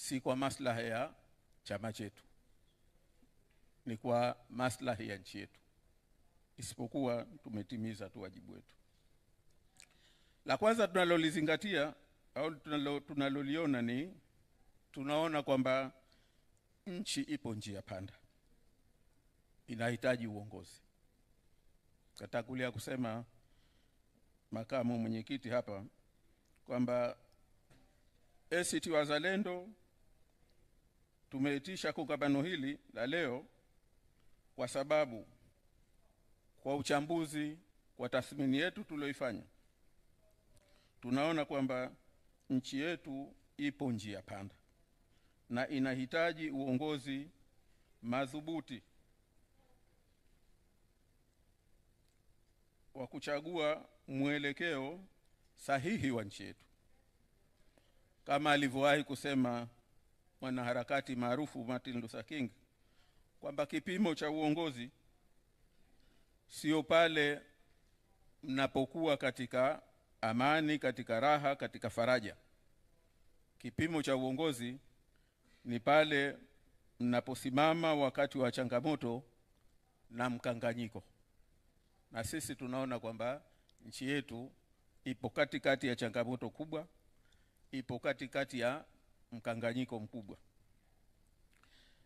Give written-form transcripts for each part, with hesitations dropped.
si kwa maslahi ya chama chetu, ni kwa maslahi ya nchi yetu, isipokuwa tumetimiza tu wajibu wetu. La kwanza tunalolizingatia au tunaloliona ni tunaona kwamba nchi ipo njia panda, inahitaji uongozi. Katakulia kusema makamu mwenyekiti hapa kwamba ACT Wazalendo tumeitisha kongamano hili la leo kwa sababu kwa uchambuzi, kwa tathmini yetu tulioifanya, tunaona kwamba nchi yetu ipo njia panda na inahitaji uongozi madhubuti wa kuchagua mwelekeo sahihi wa nchi yetu. Kama alivyowahi kusema mwanaharakati maarufu Martin Luther King kwamba kipimo cha uongozi sio pale mnapokuwa katika amani, katika raha, katika faraja. Kipimo cha uongozi ni pale mnaposimama wakati wa changamoto na mkanganyiko. Na sisi tunaona kwamba nchi yetu ipo katikati ya changamoto kubwa, ipo katikati ya mkanganyiko mkubwa.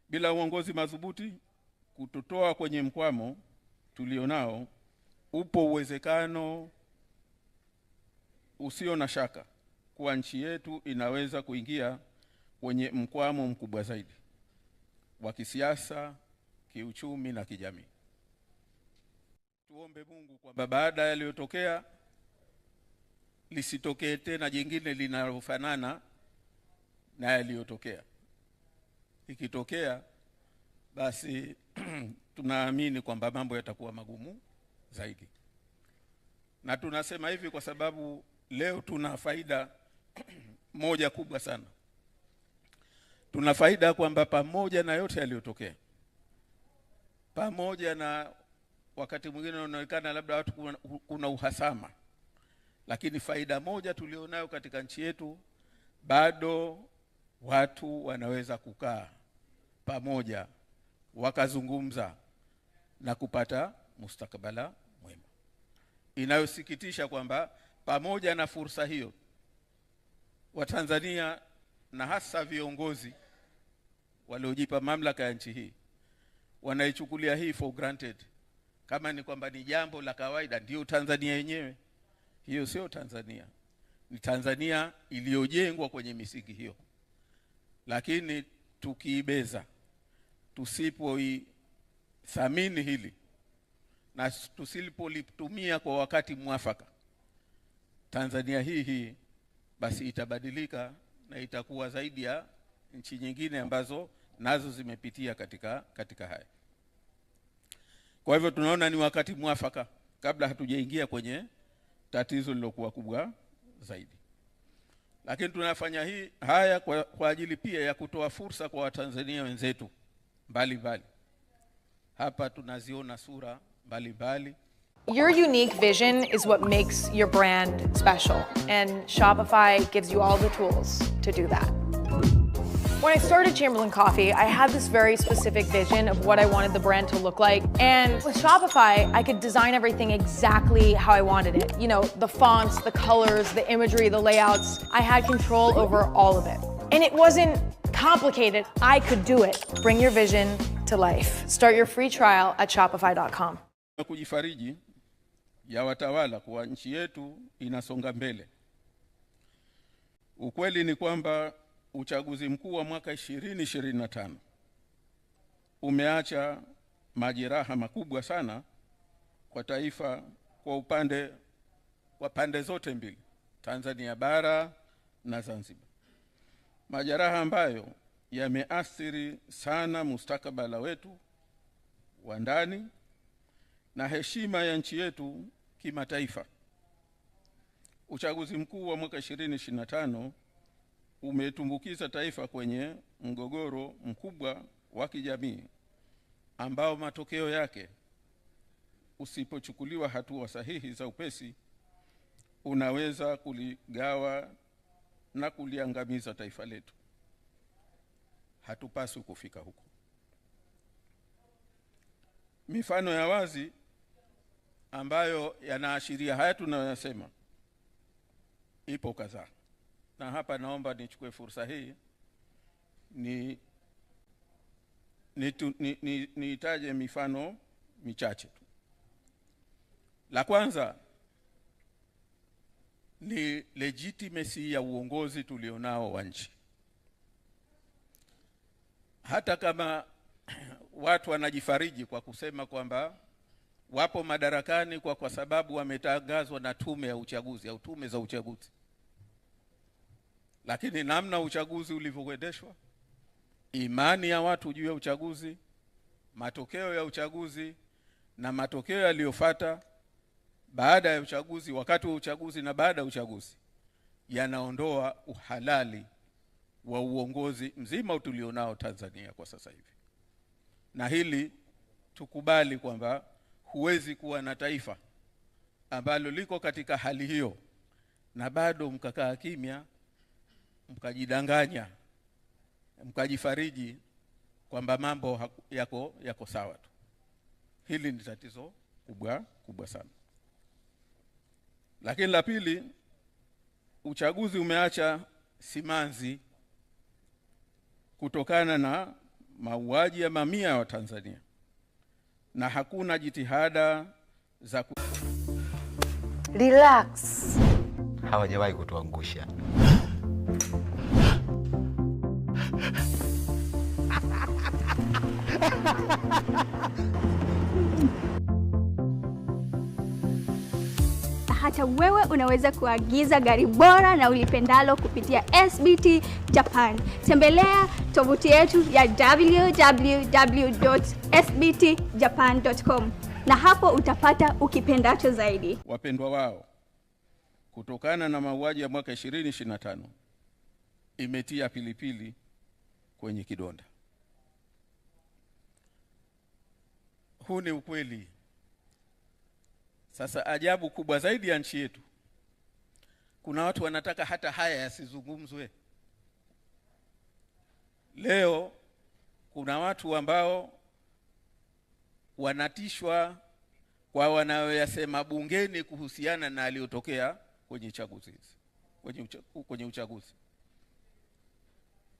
Bila uongozi madhubuti kututoa kwenye mkwamo tulionao, upo uwezekano usio na shaka kuwa nchi yetu inaweza kuingia kwenye mkwamo mkubwa zaidi wa kisiasa, kiuchumi na kijamii. Tuombe Mungu kwamba baada ya yaliyotokea lisitokee tena jingine linalofanana na yaliyotokea. Ikitokea basi tunaamini kwamba mambo yatakuwa magumu zaidi. Na tunasema hivi kwa sababu leo tuna faida moja kubwa sana. Tuna faida kwamba pamoja na yote yaliyotokea, pamoja na wakati mwingine unaonekana labda watu kuna uhasama, lakini faida moja tulionayo katika nchi yetu, bado watu wanaweza kukaa pamoja wakazungumza na kupata mustakabala mwema. Inayosikitisha kwamba pamoja na fursa hiyo, Watanzania na hasa viongozi waliojipa mamlaka ya nchi hii wanaichukulia hii for granted, kama ni kwamba ni jambo la kawaida. Ndio Tanzania yenyewe. Hiyo sio Tanzania. Ni Tanzania iliyojengwa kwenye misingi hiyo. Lakini tukiibeza, tusipoithamini hili na tusipolitumia kwa wakati mwafaka, Tanzania hii basi itabadilika na itakuwa zaidi ya nchi nyingine ambazo nazo zimepitia katika haya. Kwa hivyo tunaona ni wakati mwafaka kabla hatujaingia kwenye tatizo lilokuwa kubwa zaidi. Lakini tunafanya haya kwa ajili pia ya kutoa fursa kwa Watanzania wenzetu mbalimbali. Hapa tunaziona sura mbalimbali. Your unique vision is what makes your brand special, and Shopify gives you all the tools to do that. When I started Chamberlain Coffee, I had this very specific vision of what I wanted the brand to look like. And with Shopify, I could design everything exactly how I wanted it. You know, the fonts, the colors, the imagery, the layouts. I had control over all of it. And it wasn't complicated. I could do it. Bring your vision to life. Start your free trial at shopify.com. Kujifariji ya watawala kwa nchi yetu inasonga mbele. Ukweli ni kwamba uchaguzi mkuu wa mwaka 2025 umeacha majeraha makubwa sana kwa taifa kwa pande zote mbili, Tanzania bara na Zanzibar. Majeraha ambayo yameathiri sana mustakabala wetu wa ndani na heshima ya nchi yetu kimataifa. Uchaguzi mkuu wa mwaka 2025 umetumbukiza taifa kwenye mgogoro mkubwa wa kijamii ambao matokeo yake, usipochukuliwa hatua sahihi za upesi, unaweza kuligawa na kuliangamiza taifa letu. hatupaswi kufika huko. Mifano ya wazi ambayo yanaashiria haya tunayosema ipo kadhaa, na hapa naomba nichukue fursa hii nitaje mifano michache tu. La kwanza ni legitimacy ya uongozi tulionao wa nchi. Hata kama watu wanajifariji kwa kusema kwamba wapo madarakani kwa sababu wametangazwa na tume ya uchaguzi au tume za uchaguzi, lakini namna uchaguzi ulivyoendeshwa, imani ya watu juu ya uchaguzi, matokeo ya uchaguzi na matokeo yaliyofuata baada ya uchaguzi, wakati wa uchaguzi na baada ya uchaguzi, yanaondoa uhalali wa uongozi mzima tulionao Tanzania kwa sasa hivi. Na hili tukubali kwamba huwezi kuwa na taifa ambalo liko katika hali hiyo na bado mkakaa kimya, mkajidanganya, mkajifariji kwamba mambo yako sawa tu. Hili ni tatizo kubwa sana. Lakini la pili, uchaguzi umeacha simanzi kutokana na mauaji ya mamia ya Watanzania, na hakuna jitihada za relax. Hawajawahi kutuangusha. Hata wewe unaweza kuagiza gari bora na ulipendalo kupitia SBT Japan. Tembelea tovuti yetu ya www.sbtjapan.com na hapo utapata ukipendacho zaidi. Wapendwa wao, kutokana na mauaji ya mwaka 2025 imetia pilipili kwenye kidonda. Huu ni ukweli. Sasa ajabu kubwa zaidi ya nchi yetu, kuna watu wanataka hata haya yasizungumzwe. Leo kuna watu ambao wanatishwa kwa wanayoyasema bungeni kuhusiana na aliyotokea kwenye chaguzi hizi, kwenye uchaguzi.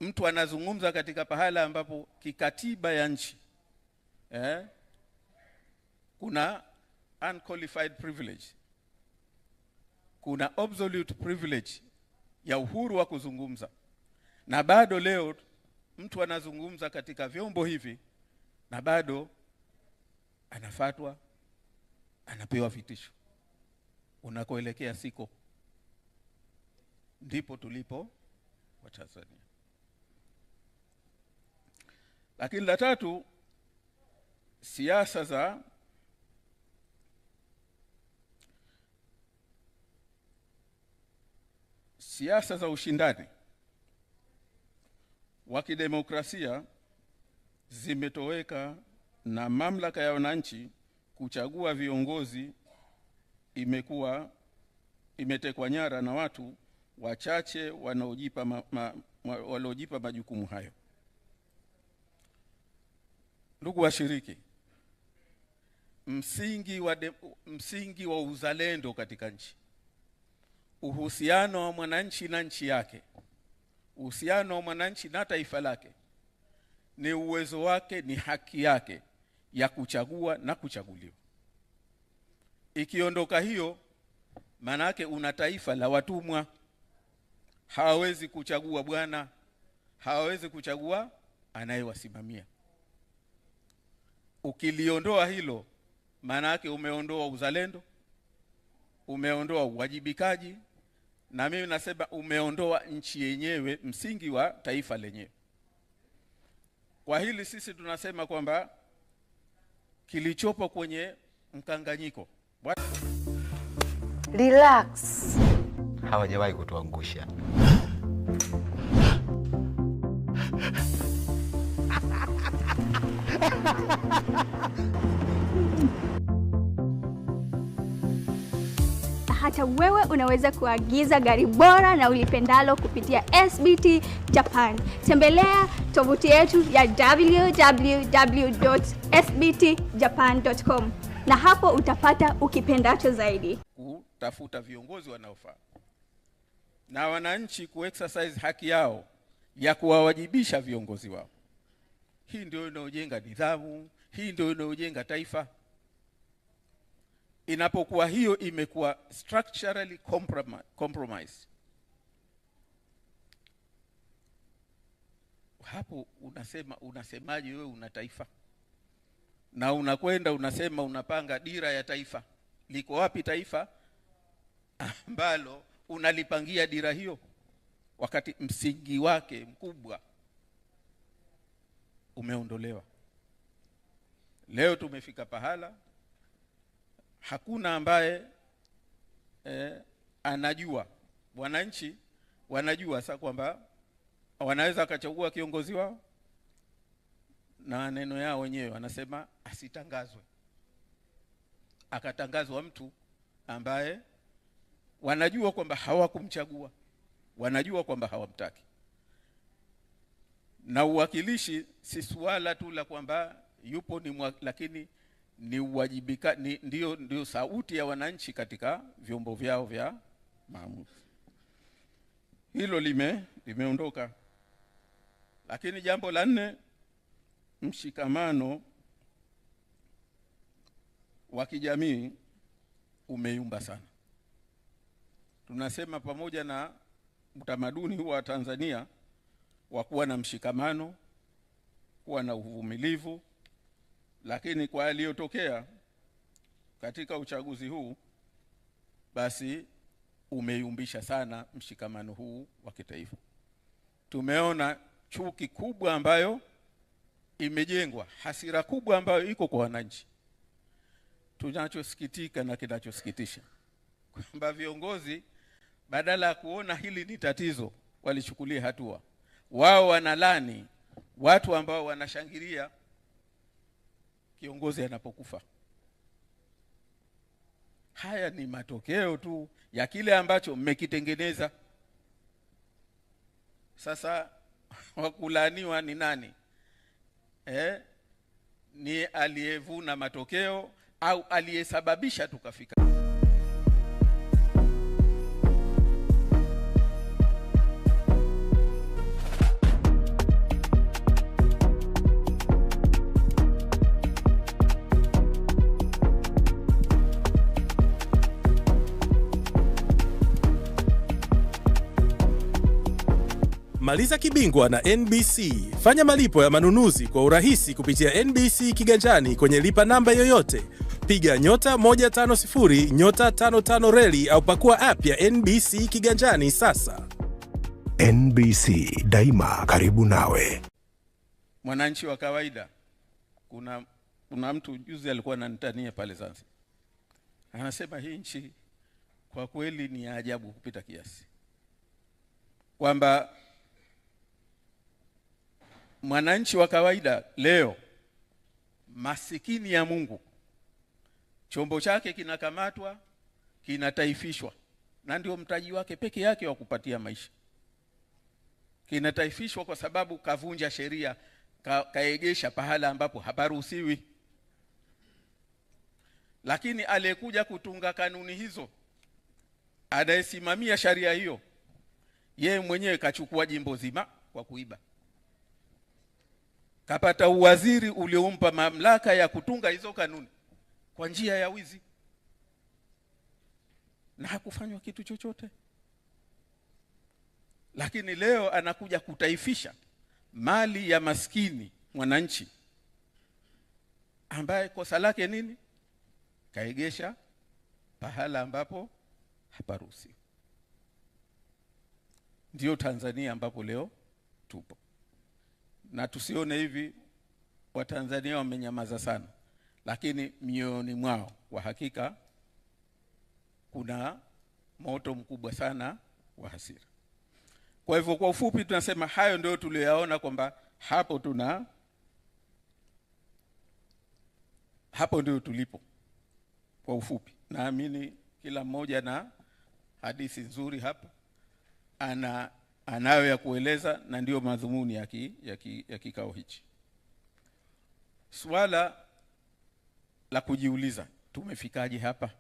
Mtu anazungumza katika pahala ambapo kikatiba ya nchi kuna unqualified privilege, kuna absolute privilege ya uhuru wa kuzungumza, na bado leo mtu anazungumza katika vyombo hivi na bado anafatwa, anapewa vitisho. Unakoelekea siko. Ndipo tulipo wa Tanzania. Lakini la tatu, siasa za ushindani wa kidemokrasia zimetoweka na mamlaka ya wananchi kuchagua viongozi imetekwa nyara na watu wachache wanaojipa majukumu hayo. Ndugu washiriki, msingi wa uzalendo katika nchi, uhusiano wa mwananchi na nchi yake, uhusiano wa mwananchi na taifa lake, ni uwezo wake, ni haki yake ya kuchagua na kuchaguliwa. Ikiondoka hiyo, maana yake una taifa la watumwa. Hawawezi kuchagua bwana, hawawezi kuchagua anayewasimamia. Ukiliondoa hilo, maana yake umeondoa uzalendo, umeondoa uwajibikaji, na mimi nasema umeondoa nchi yenyewe, msingi wa taifa lenyewe. Kwa hili sisi tunasema kwamba kilichopo kwenye mkanganyiko, relax. Hawajawahi kutuangusha. hata wewe unaweza kuagiza gari bora na ulipendalo kupitia SBT Japan. Tembelea tovuti yetu ya www.sbtjapan.com na hapo utapata ukipendacho zaidi. Kutafuta viongozi wanaofaa na wananchi kuexercise haki yao ya kuwawajibisha viongozi wao. Hii ndio inayojenga nidhamu, hii ndio inayojenga taifa. Inapokuwa hiyo imekuwa structurally compromised, hapo unasemaje wewe una taifa? Na unakwenda unasema unapanga dira ya taifa. Liko wapi taifa ambalo unalipangia dira hiyo, wakati msingi wake mkubwa umeondolewa? Leo tumefika pahala hakuna ambaye anajua. Wananchi wanajua sasa kwamba wanaweza akachagua kiongozi wao, na maneno yao wenyewe wanasema asitangazwe, akatangazwa mtu ambaye wanajua kwamba hawakumchagua, wanajua kwamba hawamtaki. Na uwakilishi si swala tu la kwamba yupo lakini ni uwajibika, ndio sauti ya wananchi katika vyombo vyao vya maamuzi. Hilo limeondoka. Lakini jambo la 4, mshikamano wa kijamii umeyumba sana. Tunasema pamoja na utamaduni huu wa Tanzania wa kuwa na mshikamano, kuwa na uvumilivu, lakini kwa aliyotokea katika uchaguzi huu basi umeyumbisha sana mshikamano huu wa kitaifa. Tumeona chuki kubwa ambayo imejengwa, hasira kubwa ambayo iko kwa wananchi. Tunachosikitika na kinachosikitisha kwamba viongozi badala ya kuona hili ni tatizo walichukulia hatua, wao wanalani watu ambao wanashangilia kiongozi anapokufa. Haya ni matokeo tu ya kile ambacho mmekitengeneza. Sasa wakulaniwa ni nani? Ni aliyevuna matokeo au aliyesababisha tukafika? Maliza kibingwa na NBC. Fanya malipo ya manunuzi kwa urahisi kupitia NBC Kiganjani kwenye lipa namba yoyote. Piga *150 *55 reli au pakua app ya NBC Kiganjani sasa. NBC, daima karibu nawe. Mwananchi wa kawaida, kuna mtu juzi alikuwa ananitania pale Zanzibar. Anasema hii nchi kwa kweli ni ajabu kupita kiasi, kwamba mwananchi wa kawaida leo masikini ya Mungu, chombo chake kinakamatwa, kinataifishwa, na ndio mtaji wake peke yake wa kupatia maisha. Kinataifishwa kwa sababu kavunja sheria, kaegesha pahala ambapo haparuhusiwi. Lakini aliyekuja kutunga kanuni hizo, anayesimamia sharia hiyo, yeye mwenyewe kachukua jimbo zima kwa kuiba. Kapata uwaziri uliompa mamlaka ya kutunga hizo kanuni kwa njia ya wizi, na hakufanywa kitu chochote. Lakini leo anakuja kutaifisha mali ya maskini mwananchi ambaye kosa lake nini? Kaegesha pahala ambapo haparuhusiwi. Ndio Tanzania ambapo leo tupo. Na tusione hivi Watanzania wamenyamaza sana, lakini mioyoni mwao kwa hakika kuna moto mkubwa sana wa hasira. Kwa hivyo kwa ufupi tunasema hayo ndio tuliyoyaona kwamba hapo ndio tulipo kwa ufupi. Naamini kila mmoja na hadithi nzuri hapa, anayo ya kueleza, na ndio madhumuni ya kikao hichi. Swala la kujiuliza, tumefikaje hapa?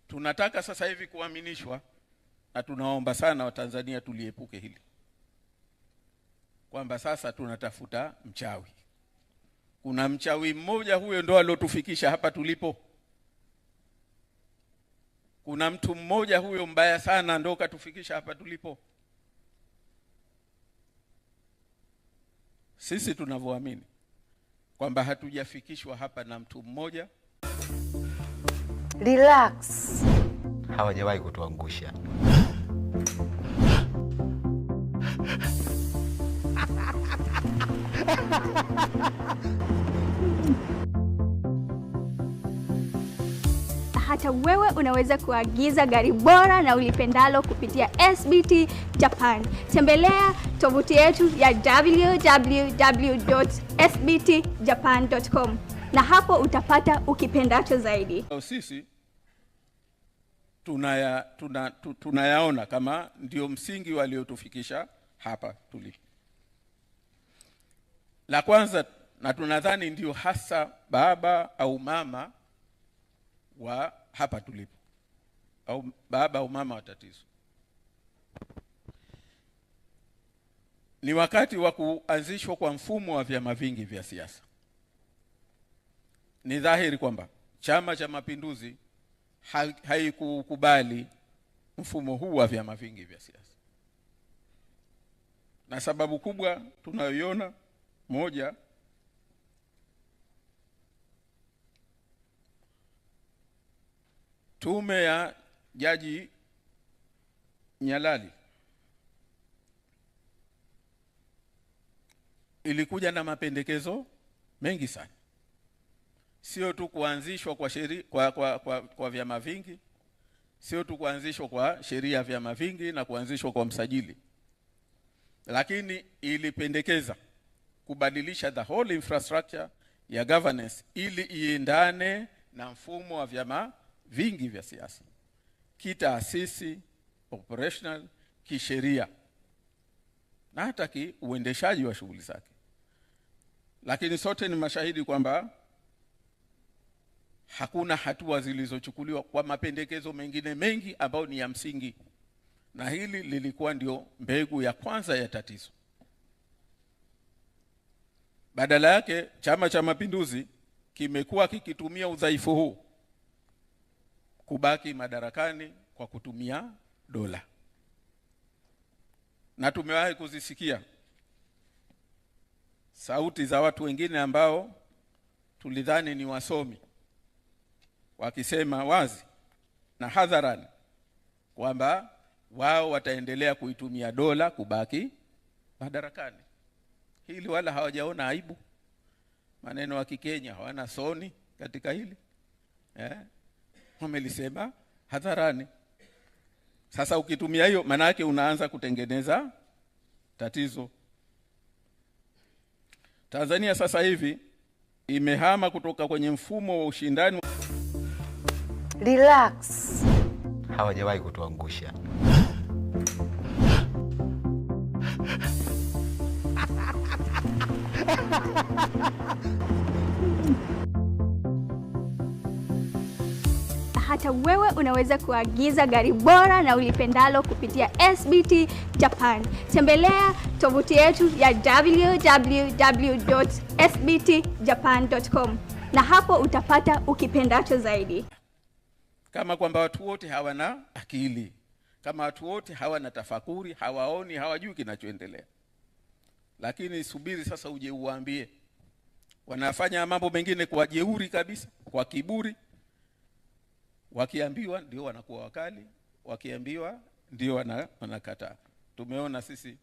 Tunataka sasa hivi kuaminishwa, na tunaomba sana Watanzania tuliepuke hili, kwamba sasa tunatafuta mchawi. Kuna mchawi mmoja, huyo ndo alotufikisha hapa tulipo. Kuna mtu mmoja, huyo mbaya sana, ndo katufikisha hapa tulipo. Sisi tunavyoamini kwamba hatujafikishwa hapa na mtu mmoja. Relax. Hawajawahi kutuangusha. Hata wewe unaweza kuagiza gari bora na ulipendalo kupitia SBT Japan. Tembelea tovuti yetu ya www.sbtjapan.com na hapo utapata ukipendacho zaidi. Sisi tunayaona kama ndio msingi waliotufikisha hapa tulipo. La kwanza, na tunadhani ndio hasa baba au mama wa hapa tulipo, au baba au mama wa tatizo, ni wakati wa kuanzishwa kwa mfumo wa vyama vingi vya siasa. Ni dhahiri kwamba Chama cha Mapinduzi haikukubali mfumo huu wa vyama vingi vya siasa, na sababu kubwa tunayoiona, moja, tume ya Jaji Nyalali ilikuja na mapendekezo mengi sana, sio tu kuanzishwa kwa vyama vingi, sio tu kuanzishwa kwa sheria ya vyama vingi na kuanzishwa kwa msajili, lakini ilipendekeza kubadilisha the whole infrastructure ya governance ili iendane na mfumo wa vyama vingi vya siasa, kitaasisi, operational, kisheria na hata uendeshaji wa shughuli zake. Lakini sote ni mashahidi kwamba hakuna hatua zilizochukuliwa kwa mapendekezo mengine mengi ambayo ni ya msingi, na hili lilikuwa ndio mbegu ya kwanza ya tatizo. Badala yake, Chama cha Mapinduzi kimekuwa kikitumia udhaifu huu kubaki madarakani kwa kutumia dola. Na tumewahi kuzisikia sauti za watu wengine ambao tulidhani ni wasomi wakisema wazi na hadharani kwamba wao wataendelea kuitumia dola kubaki madarakani. Hili wala hawajaona aibu. Maneno wa Kikenya hawana soni katika hili. Wamelisema hadharani. Sasa ukitumia hiyo, maana yake unaanza kutengeneza tatizo. Tanzania sasa hivi imehama kutoka kwenye mfumo wa ushindani. Relax. Hawajawahi kutuangusha. Hata wewe unaweza kuagiza gari bora na ulipendalo kupitia SBT Japan. Tembelea tovuti yetu ya www.sbtjapan.com na hapo utapata ukipendacho zaidi. Kama kwamba watu wote hawana akili, kama watu wote hawana tafakuri, hawaoni, hawajui kinachoendelea. Lakini subiri sasa uje uwaambie. Wanafanya mambo mengine kwa jeuri kabisa, kwa kiburi. Wakiambiwa ndio wanakuwa wakali, wakiambiwa ndio wanakataa. Tumeona sisi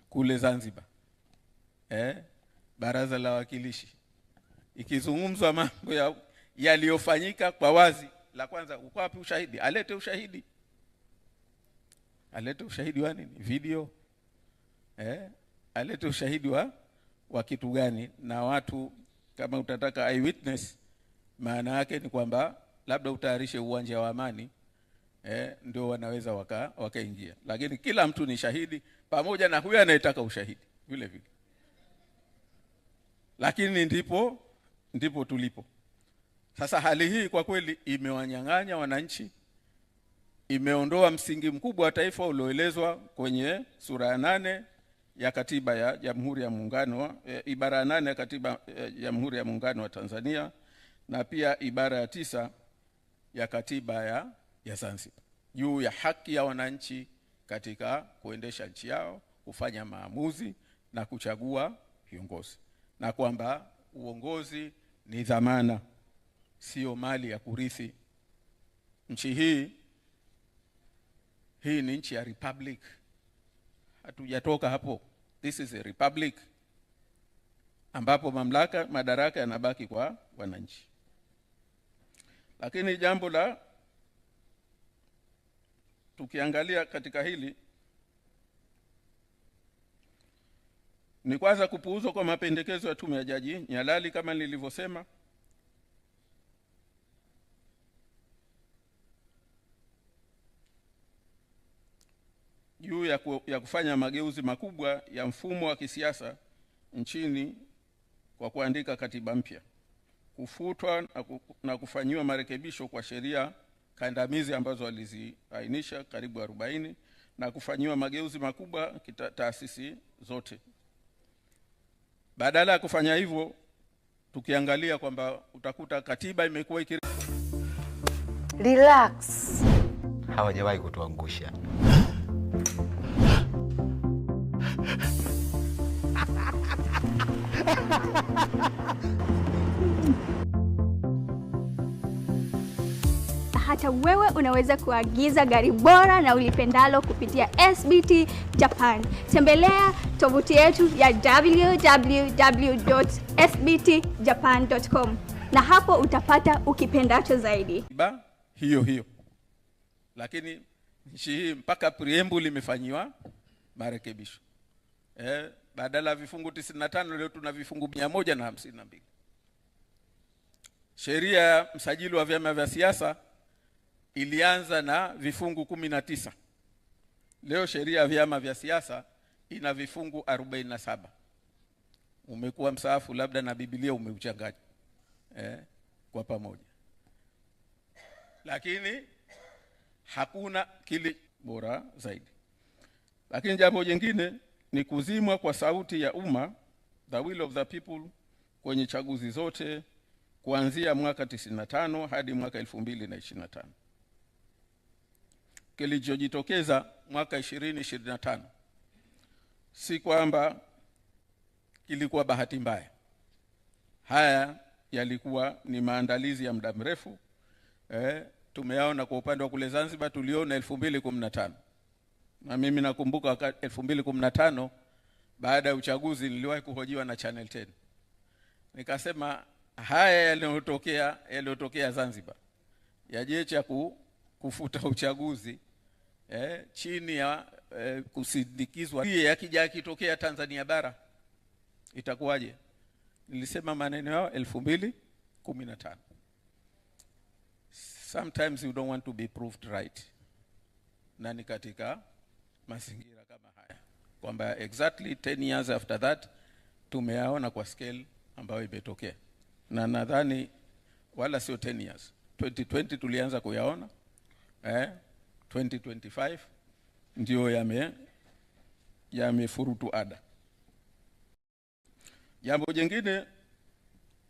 kule Zanzibar, Baraza la Wawakilishi ikizungumzwa mambo yaliyofanyika kwa wazi, la kwanza, uko wapi ushahidi? Alete ushahidi. Alete ushahidi wa nini? Video. Alete ushahidi wa kitu gani? Na watu, kama utataka eyewitness, maana yake ni kwamba labda utayarishe uwanja wa Amani, ndio wanaweza wakaingia. Lakini kila mtu ni shahidi, pamoja na huyo anayetaka ushahidi vile vile. Lakini ndipo tulipo sasa. Hali hii kwa kweli imewanyang'anya wananchi, imeondoa msingi mkubwa wa taifa ulioelezwa kwenye sura ya 8 ya katiba ya Jamhuri ya Muungano, ibara ya 8 ya katiba ya Jamhuri ya Muungano wa Tanzania, na pia ibara ya 9 ya katiba ya Zanzibar, juu ya haki ya wananchi katika kuendesha nchi yao, kufanya maamuzi na kuchagua viongozi, na kwamba uongozi ni dhamana, sio mali ya kurithi. Nchi hii ni nchi ya republic. Hatujatoka hapo. This is a republic ambapo madaraka yanabaki kwa wananchi. Lakini jambo la tukiangalia katika hili ni kwanza kupuuzwa kwa mapendekezo ya tume ya Jaji Nyalali kama nilivyosema, juu ya kufanya mageuzi makubwa ya mfumo wa kisiasa nchini kwa kuandika katiba mpya, kufutwa na kufanyiwa marekebisho kwa sheria kandamizi ambazo waliziainisha karibu 40, na kufanyiwa mageuzi makubwa taasisi zote. Badala ya kufanya hivyo, tukiangalia kwamba utakuta katiba imekuwa relax. Hawajawahi kutuangusha. Hata wewe unaweza kuagiza gari bora na ulipendalo kupitia SBT Japan. Tembelea tovuti yetu ya www.sbtjapan.com na hapo utapata ukipendacho zaidi. Hiyo. Lakini nchi hii mpaka preamble imefanyiwa marekebisho. Badala ya vifungu 95 leo tuna vifungu 152. Sheria ya msajili wa vyama vya siasa ilianza na vifungu 19. Leo sheria ya vyama vya siasa ina vifungu 47. Umekuwa msaafu labda na Biblia umeuchanganya kwa pamoja. Lakini hakuna kile bora zaidi. Lakini jambo jingine ni kuzimwa kwa sauti ya umma, the will of the people, kwenye chaguzi zote kuanzia mwaka 95 hadi mwaka 2025. Kilichojitokeza mwaka 2025 si kwamba kilikuwa bahati mbaya. Haya yalikuwa ni maandalizi ya muda mrefu. Tumeyaona kwa upande wa kule Zanzibar, tuliona 2015. Na mimi nakumbuka wakati 2015 baada ya uchaguzi niliwahi kuhojiwa na Channel 10. Nikasema haya yaliyotokea Zanzibar yajecha kufuta uchaguzi chini ya kusindikizwa, yakija kitokea Tanzania bara itakuwaje? Nilisema maneno yao 2015. Sometimes you don't want to be proved right. Na ni katika mazingira kama haya kwamba exactly 10 years after that tumeyaona kwa scale ambayo imetokea, na nadhani wala sio 10 years. 2020 tulianza kuyaona, 2025 ndio yamefurutu ada. Jambo jingine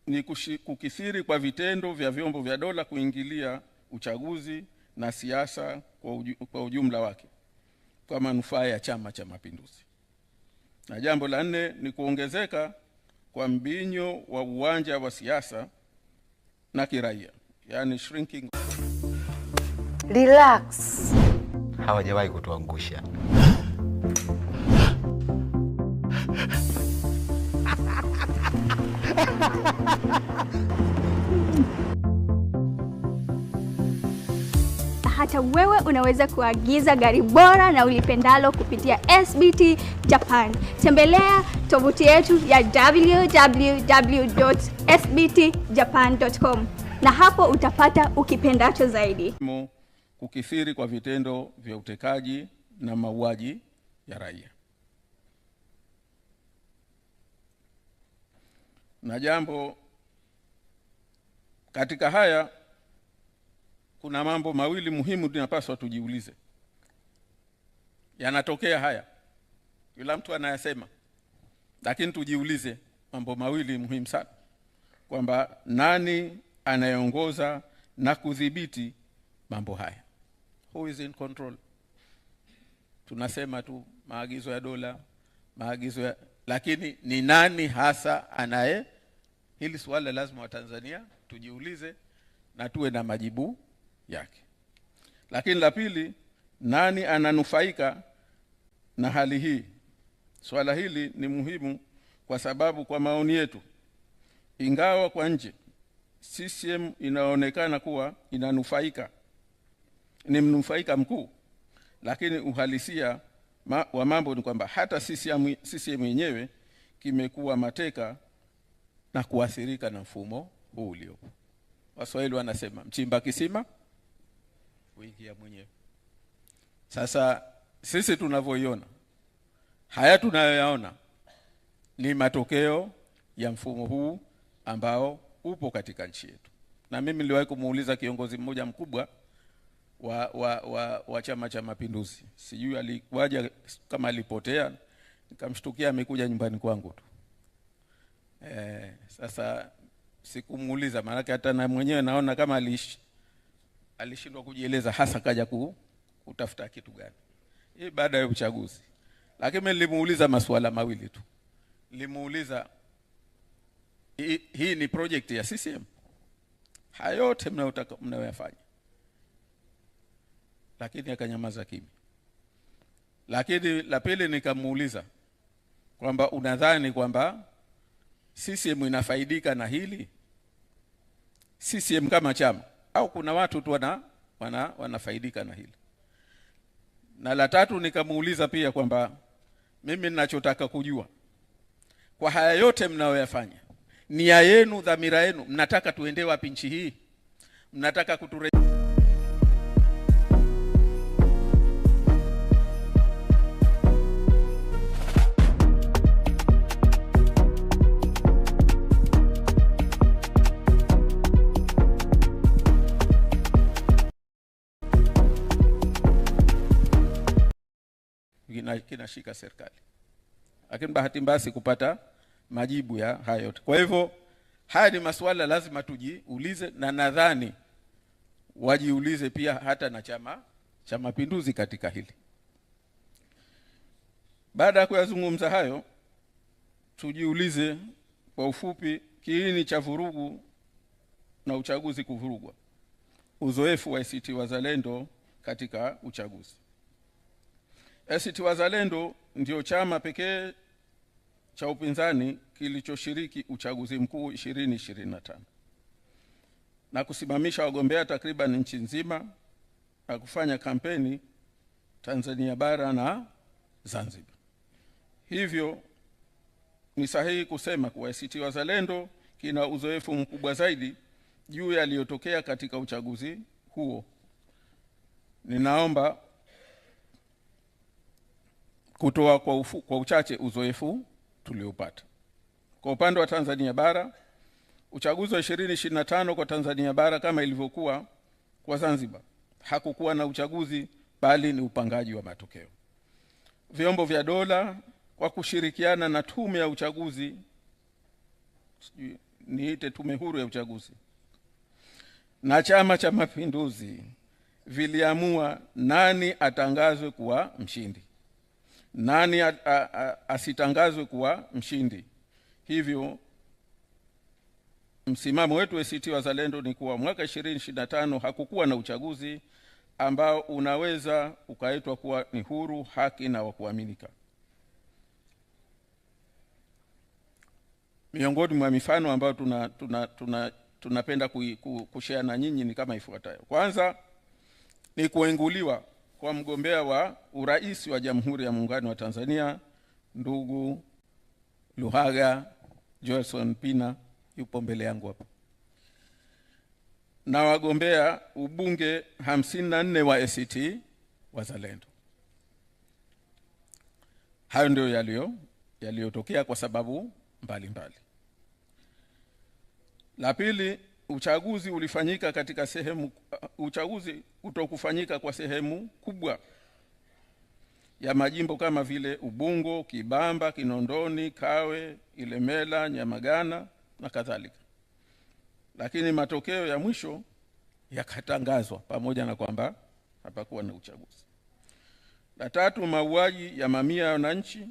ni kukithiri kwa vitendo vya vyombo vya dola kuingilia uchaguzi na siasa kwa ujumla wake kwa manufaa ya Chama cha Mapinduzi. Na jambo la 4 ni kuongezeka kwa mbinyo wa uwanja wa siasa na kiraia, yani shrinking. Relax. Hawajawahi kutuangusha. Hata wewe unaweza kuagiza gari bora na ulipendalo kupitia SBT Japan. Tembelea tovuti yetu ya www.sbtjapan.com na hapo utapata ukipendacho zaidi. Kukithiri kwa vitendo vya utekaji na mauaji ya raia. Na jambo katika haya, kuna mambo mawili muhimu tunapaswa tujiulize. Yanatokea haya, kila mtu anayasema, lakini tujiulize mambo mawili muhimu sana, kwamba nani anayeongoza na kudhibiti mambo haya? Who is in control? Tunasema tu maagizo ya dola, maagizo ya, lakini ni nani hasa anaye? Hili swala lazima wa Tanzania tujiulize na tuwe na majibu yake. Lakini la pili, nani ananufaika na hali hii? Swala hili ni muhimu kwa sababu kwa maoni yetu, ingawa kwa nje CCM inaonekana kuwa inanufaika, ni mnufaika mkuu, lakini uhalisia wa mambo ni kwamba hata CCM yenyewe kimekuwa mateka na kuathirika na mfumo huu uliopo. Waswahili wanasema mchimba kisima huingia mwenyewe. Sasa sisi tunavyoiona haya, tunayoyaona ni matokeo ya mfumo huu ambao upo katika nchi yetu. Na mimi niliwahi kumuuliza kiongozi mmoja mkubwa wa Chama cha Mapinduzi, sijui alikuja kama alipotea, nikamshtukia amekuja nyumbani kwangu tu. Sasa sikumuuliza, maana hata na mwenyewe naona kama alishindwa kujieleza hasa kaja kutafuta kitu gani hii baada ya uchaguzi. Lakini nilimuuliza masuala mawili tu. Nilimuuliza, hii ni project ya CCM? Hayo yote mnayoyafanya? Lakini akanyamaza kimya. Lakini la pili nikamuuliza kwamba unadhani kwamba CCM inafaidika na hili? CCM kama chama, au kuna watu tu wanafaidika na hili? Na la tatu nikamuuliza pia kwamba mimi ninachotaka kujua, kwa haya yote mnayoyafanya, nia yenu, dhamira yenu, mnataka tuende wapi nchi hii? Mnataka kinashika serikali. Lakini bahati mbaya kupata majibu ya haya yote. Kwa hivyo haya ni masuala lazima tujiulize, na nadhani wajiulize pia hata na Chama cha Mapinduzi katika hili. Baada ya kuyazungumza hayo, tujiulize kwa ufupi kiini cha vurugu na uchaguzi kuvurugwa, uzoefu wa ACT Wazalendo katika uchaguzi. ACT Wazalendo ndio chama pekee cha upinzani kilichoshiriki uchaguzi mkuu 2025 na kusimamisha wagombea takriban nchi nzima na kufanya kampeni Tanzania bara na Zanzibar. Hivyo ni sahihi kusema kuwa ACT Wazalendo kina uzoefu mkubwa zaidi juu yaliyotokea katika uchaguzi huo. Ninaomba kutoa kwa uchache uzoefu tuliopata. Kwa upande wa Tanzania bara, uchaguzi wa 2025 kwa Tanzania bara kama ilivyokuwa kwa Zanzibar, hakukuwa na uchaguzi bali ni upangaji wa matokeo. Vyombo vya dola kwa kushirikiana na tume ya uchaguzi, niite tume huru ya uchaguzi, na Chama cha Mapinduzi viliamua nani atangazwe kuwa mshindi, nani asitangazwe kuwa mshindi. Hivyo msimamo wetu ACT Wazalendo ni kuwa mwaka 2025 hakukuwa na uchaguzi ambao unaweza ukaitwa kuwa ni huru, haki na wa kuaminika. Miongoni mwa mifano ambayo tunapenda kushare na nyinyi ni kama ifuatayo. Kwanza ni kuenguliwa kwa mgombea wa urais wa Jamhuri ya Muungano wa Tanzania, ndugu Luhaga Johnson Mpina, yupo mbele yangu hapa. na wagombea ubunge 54 wa ACT Wazalendo. Hayo ndio yaliyotokea kwa sababu mbalimbali. La pili, uchaguzi kutokufanyika kwa sehemu kubwa ya majimbo kama vile Ubungo, Kibamba, Kinondoni, Kawe, Ilemela, Nyamagana na kadhalika. Lakini matokeo ya mwisho yakatangazwa pamoja na kwamba hapakuwa na uchaguzi. La tatu, mauaji ya mamia ya wananchi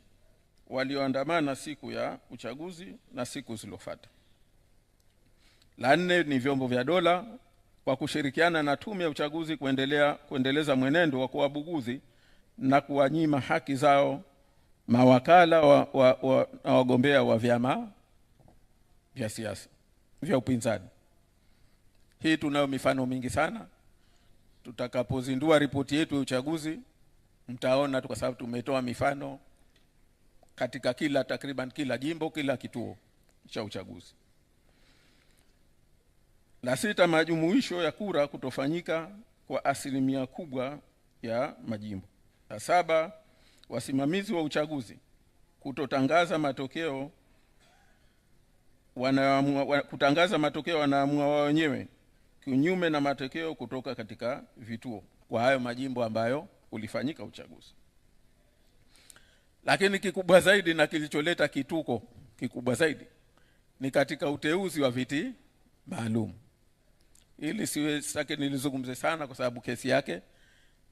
walioandamana siku ya uchaguzi na siku zilizofuata. La nne ni vyombo vya dola kwa kushirikiana na tume ya uchaguzi kuendeleza mwenendo wa kuwabuguzi na kuwanyima haki zao mawakala na wagombea wa vyama vya siasa vya upinzani. Hii tunayo mifano mingi sana. Tutakapozindua ripoti yetu ya uchaguzi mtaona kwa sababu tumetoa mifano katika takriban kila jimbo, kila kituo cha uchaguzi. La sita, majumuisho ya kura kutofanyika kwa asilimia kubwa ya majimbo. La saba, wasimamizi wa uchaguzi kutangaza matokeo wanaamua wao wenyewe kinyume na matokeo kutoka katika vituo kwa hayo majimbo ambayo ulifanyika uchaguzi. Lakini kikubwa zaidi na kilicholeta kituko kikubwa zaidi ni katika uteuzi wa viti maalum. Ili sitaki nilizungumze sana kwa sababu kesi yake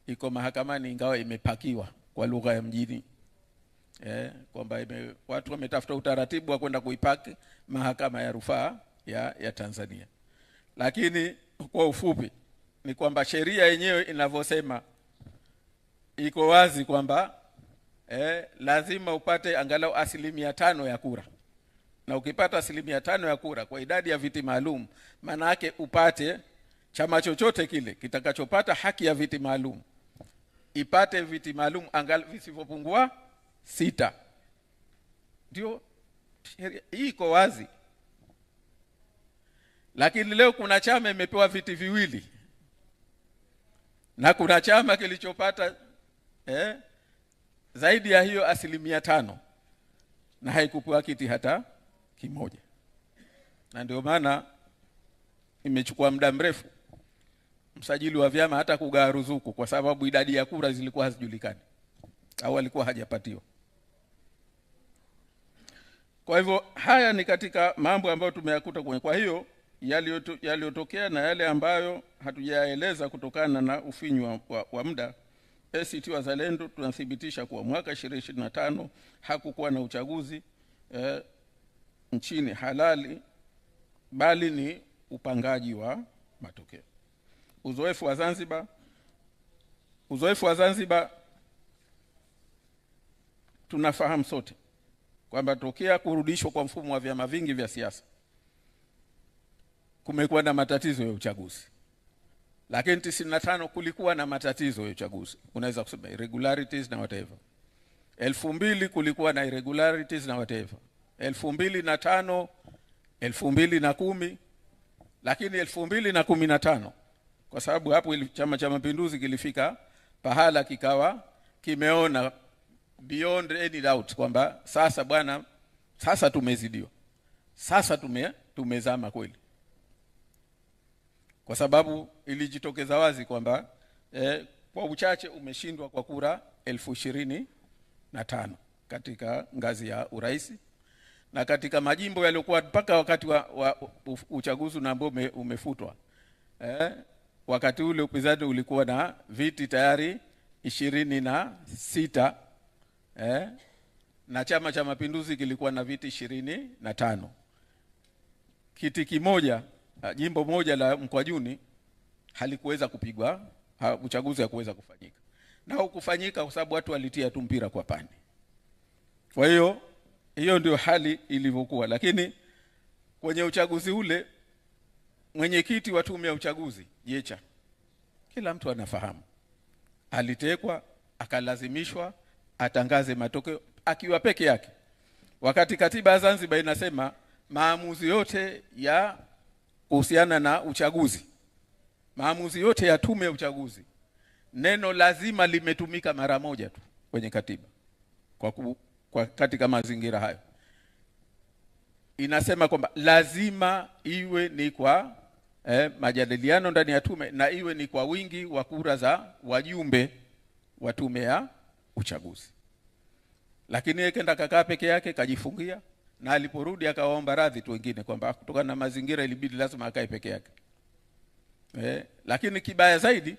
iko mahakamani, ingawa imepakiwa kwa lugha ya mjini. Kwamba watu wametafuta utaratibu wa kwenda kuipaki mahakama ya rufaa ya Tanzania. Lakini kwa ufupi ni kwamba sheria yenyewe inavyosema iko wazi kwamba lazima upate angalau 5% ya kura. Na ukipata 5% ya kura kwa idadi ya viti maalum, maana yake upate chama chochote kile kitakachopata haki ya viti maalum ipate viti maalum angalau visivyopungua 6. Ndio hii iko wazi. Lakini leo kuna chama imepewa viti viwili na kuna chama kilichopata zaidi ya hiyo 5% na haikupewa kiti hata kimoja. Na ndio maana imechukua muda mrefu msajili wa vyama hata kugawa ruzuku, kwa sababu idadi ya kura zilikuwa hazijulikani au alikuwa hajapatiwa. Kwa hivyo haya ni katika mambo ambayo tumeyakuta kwenye. Kwa hiyo yaliyotokea na yale ambayo hatujaeleza kutokana na ufinyu wa muda, ACT Wazalendo tunathibitisha kuwa mwaka 2025 hakukuwa na uchaguzi nchini halali, bali ni upangaji wa matokeo. Uzoefu wa Zanzibar tunafahamu sote kwamba tokea kurudishwa kwa mfumo wa vyama vingi vya siasa kumekuwa na matatizo ya uchaguzi. Lakini 95 kulikuwa na matatizo ya uchaguzi, unaweza kusema irregularities na whatever. 2000 kulikuwa na irregularities na whatever. 2005, 2010, lakini 2015 kwa sababu hapo Chama cha Mapinduzi kilifika pahala kikawa kimeona beyond any doubt kwamba sasa bwana, sasa tumezidiwa, sasa tumezama kweli, kwa sababu ilijitokeza wazi kwamba kwa uchache umeshindwa kwa kura 25,000 katika ngazi ya urais, na katika majimbo yaliokuwa mpaka wakati wa uchaguzi na ambao umefutwa, wakati ule upinzani ulikuwa na viti tayari 26, na Chama cha Mapinduzi kilikuwa na viti 25. Kiti kimoja, jimbo moja la Mkwajuni halikuweza kupigwa, uchaguzi hakuweza kufanyika. Na hukufanyika kwa sababu watu walitia tu mpira kwa pani. Kwa hiyo ndio hali ilivyokuwa. Lakini kwenye uchaguzi ule, mwenyekiti wa tume ya uchaguzi Jecha, kila mtu anafahamu, alitekwa, akalazimishwa atangaze matokeo akiwa peke yake, wakati katiba ya Zanzibar inasema maamuzi yote ya kuhusiana na uchaguzi maamuzi yote ya tume ya uchaguzi, neno lazima limetumika mara moja tu kwenye katiba. Kwa katika mazingira hayo inasema kwamba lazima iwe ni kwa majadiliano ndani ya tume, na iwe ni kwa wingi wa kura za wajumbe wa tume ya uchaguzi. Lakini yeye kenda kakaa peke yake, kajifungia, na aliporudi akawaomba radhi tu wengine kwamba kutokana na mazingira ilibidi lazima akae peke yake. Lakini kibaya zaidi,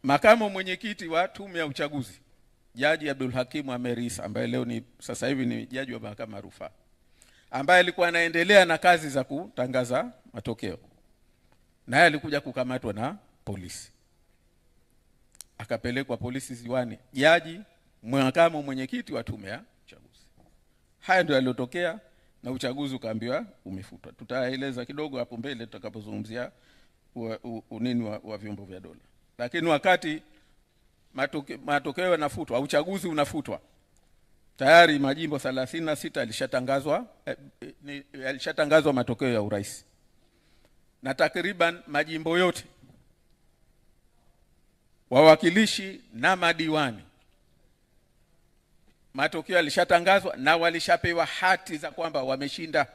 makamu mwenyekiti wa tume ya uchaguzi, Jaji Abdul Hakim Ameir Issa, ambaye leo ni sasa hivi ni jaji wa mahakama ya rufaa, ambaye alikuwa anaendelea na kazi za kutangaza matokeo, naye alikuja kukamatwa na polisi, akapelekwa polisi Ziwani. Jaji makamu mwenyekiti wa tume ya uchaguzi. Haya ndio yaliyotokea, na uchaguzi ukaambiwa umefutwa. Tutaeleza kidogo hapo mbele tutakapozungumzia unini wa vyombo vya dola. Lakini wakati matokeo yanafutwa, uchaguzi unafutwa, tayari majimbo 36 yalishatangazwa matokeo ya urais, na takriban majimbo yote, wawakilishi na madiwani, matokeo yalishatangazwa na walishapewa hati za kwamba wameshinda.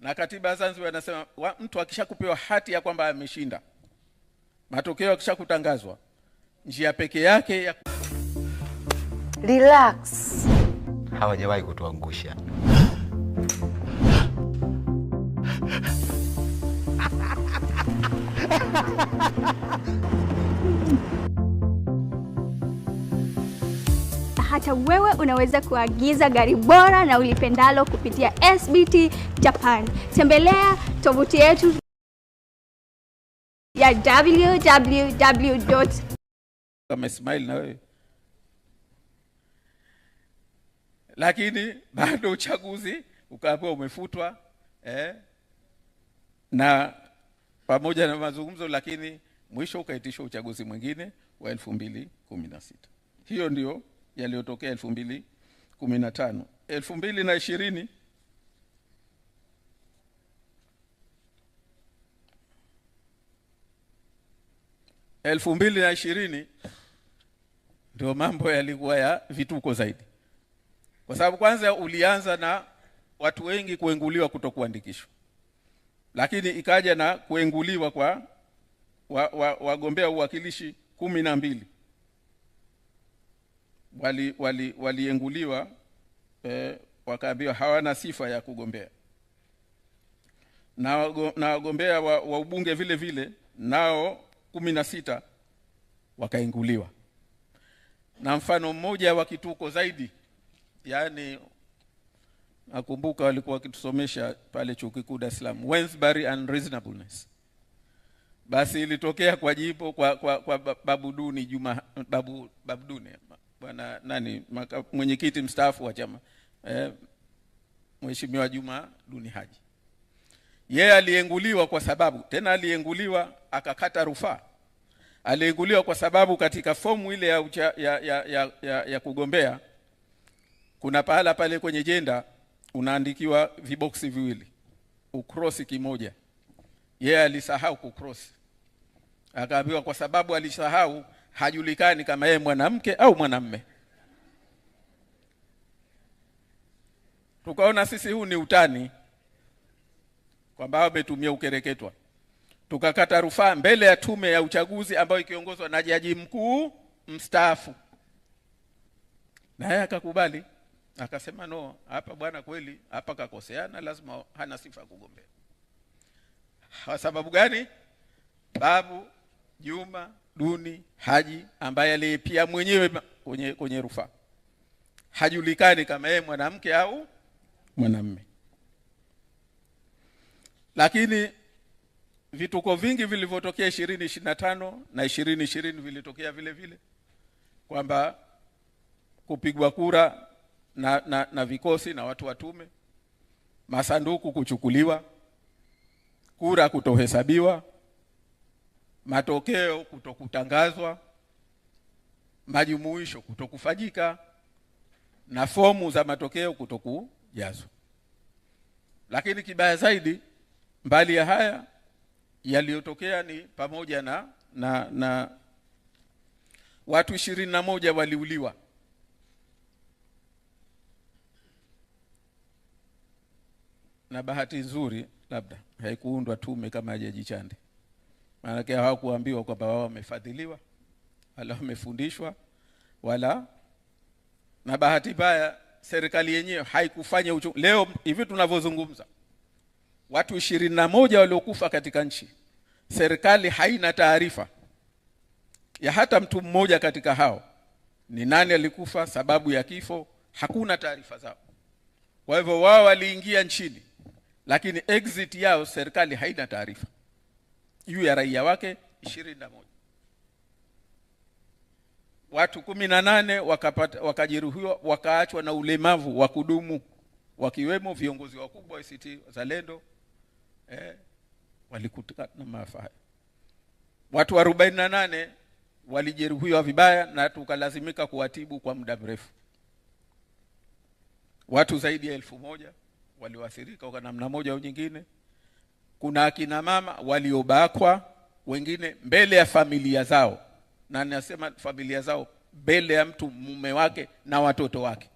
Na katiba ya Zanzibar inasema mtu akishakupewa hati ya kwamba ameshinda, matokeo yakishakutangazwa, njia pekee yake ya relax. Hawajawahi kutuangusha. Hata wewe unaweza kuagiza gari bora na ulipendalo kupitia SBT Japan. Tembelea tovuti yetu ya www. Smile na wewe. Lakini bado uchaguzi ukaambiwa umefutwa, na pamoja na mazungumzo, lakini mwisho ukaitishwa uchaguzi mwingine wa 2016. Hiyo ndio yaliyotokea 2015. 2020 ndio mambo yalikuwa ya vituko zaidi, kwa sababu kwanza ulianza na watu wengi kuenguliwa kutokuandikishwa, lakini ikaja na kuenguliwa kwa wagombea uwakilishi 12 walienguliwa, wakaambiwa hawana sifa ya kugombea, na wagombea wa ubunge vile vile nao 16 wakaenguliwa. Na mfano mmoja wa kituko zaidi, yani nakumbuka walikuwa wakitusomesha pale Chuo Kikuu Dar es Salaam, Wensbury Unreasonableness. Basi ilitokea kwa jimbo kwa Babu Duni Juma, Babu Duni, bwana nani, mwenyekiti mstaafu wa chama, Mheshimiwa Juma Duni Haji. Yeye alienguliwa kwa sababu, tena alienguliwa akakata rufaa. Alienguliwa kwa sababu katika fomu ile ya kugombea, kuna pahala pale kwenye jenda unaandikiwa viboksi viwili, ukrosi kimoja. Yeye alisahau kukrosi, akaambiwa kwa sababu alisahau hajulikani kama yeye mwanamke au mwanamume. Tukaona sisi huu ni utani, kwamba wametumia ukereketwa. Tukakata rufaa mbele ya tume ya uchaguzi ambayo ikiongozwa na jaji mkuu mstaafu, na yeye akakubali, akasema no, hapa bwana kweli hapa kakoseana, lazima hana sifa kugombea. Kwa sababu gani? Babu Juma Duni Haji, ambaye alipia mwenyewe kwenye rufaa, hajulikani kama yeye mwanamke au mwanamume. Lakini vituko vingi vilivyotokea 2025 na 2020 vilitokea vile vile, kwamba kupigwa kura na vikosi na watu wa tume, masanduku kuchukuliwa, kura kutohesabiwa, matokeo kutokutangazwa, majumuisho kutokufanyika, na fomu za matokeo kutokujazwa. Lakini kibaya zaidi, mbali ya haya, yaliyotokea ni pamoja na watu 21 waliuliwa. Na bahati nzuri labda haikuundwa tume kama Jaji Chande. Maana hawakuambiwa kwamba wao wamefadhiliwa wala wamefundishwa wala, na bahati mbaya serikali yenyewe haikufanya leo hivi tunavyozungumza, watu 21 waliokufa katika nchi, serikali haina taarifa ya hata mtu mmoja katika hao. Ni nani alikufa, sababu ya kifo, hakuna taarifa zao. Kwa hivyo wao waliingia nchini, lakini exit yao serikali haina taarifa juu ya raia wake 21. Watu 18 wakajeruhiwa, wakaachwa na ulemavu wa kudumu, wakiwemo viongozi wakubwa wa ACT Wazalendo, walikutika na maafa. Watu 48 walijeruhiwa vibaya na tukalazimika kuwatibu kwa muda mrefu. Watu zaidi ya 1000 walioathirika kwa namna moja au nyingine. Kuna akina mama waliobakwa, wengine mbele ya familia zao, na nasema familia zao mbele ya mtu, mume wake na watoto wake.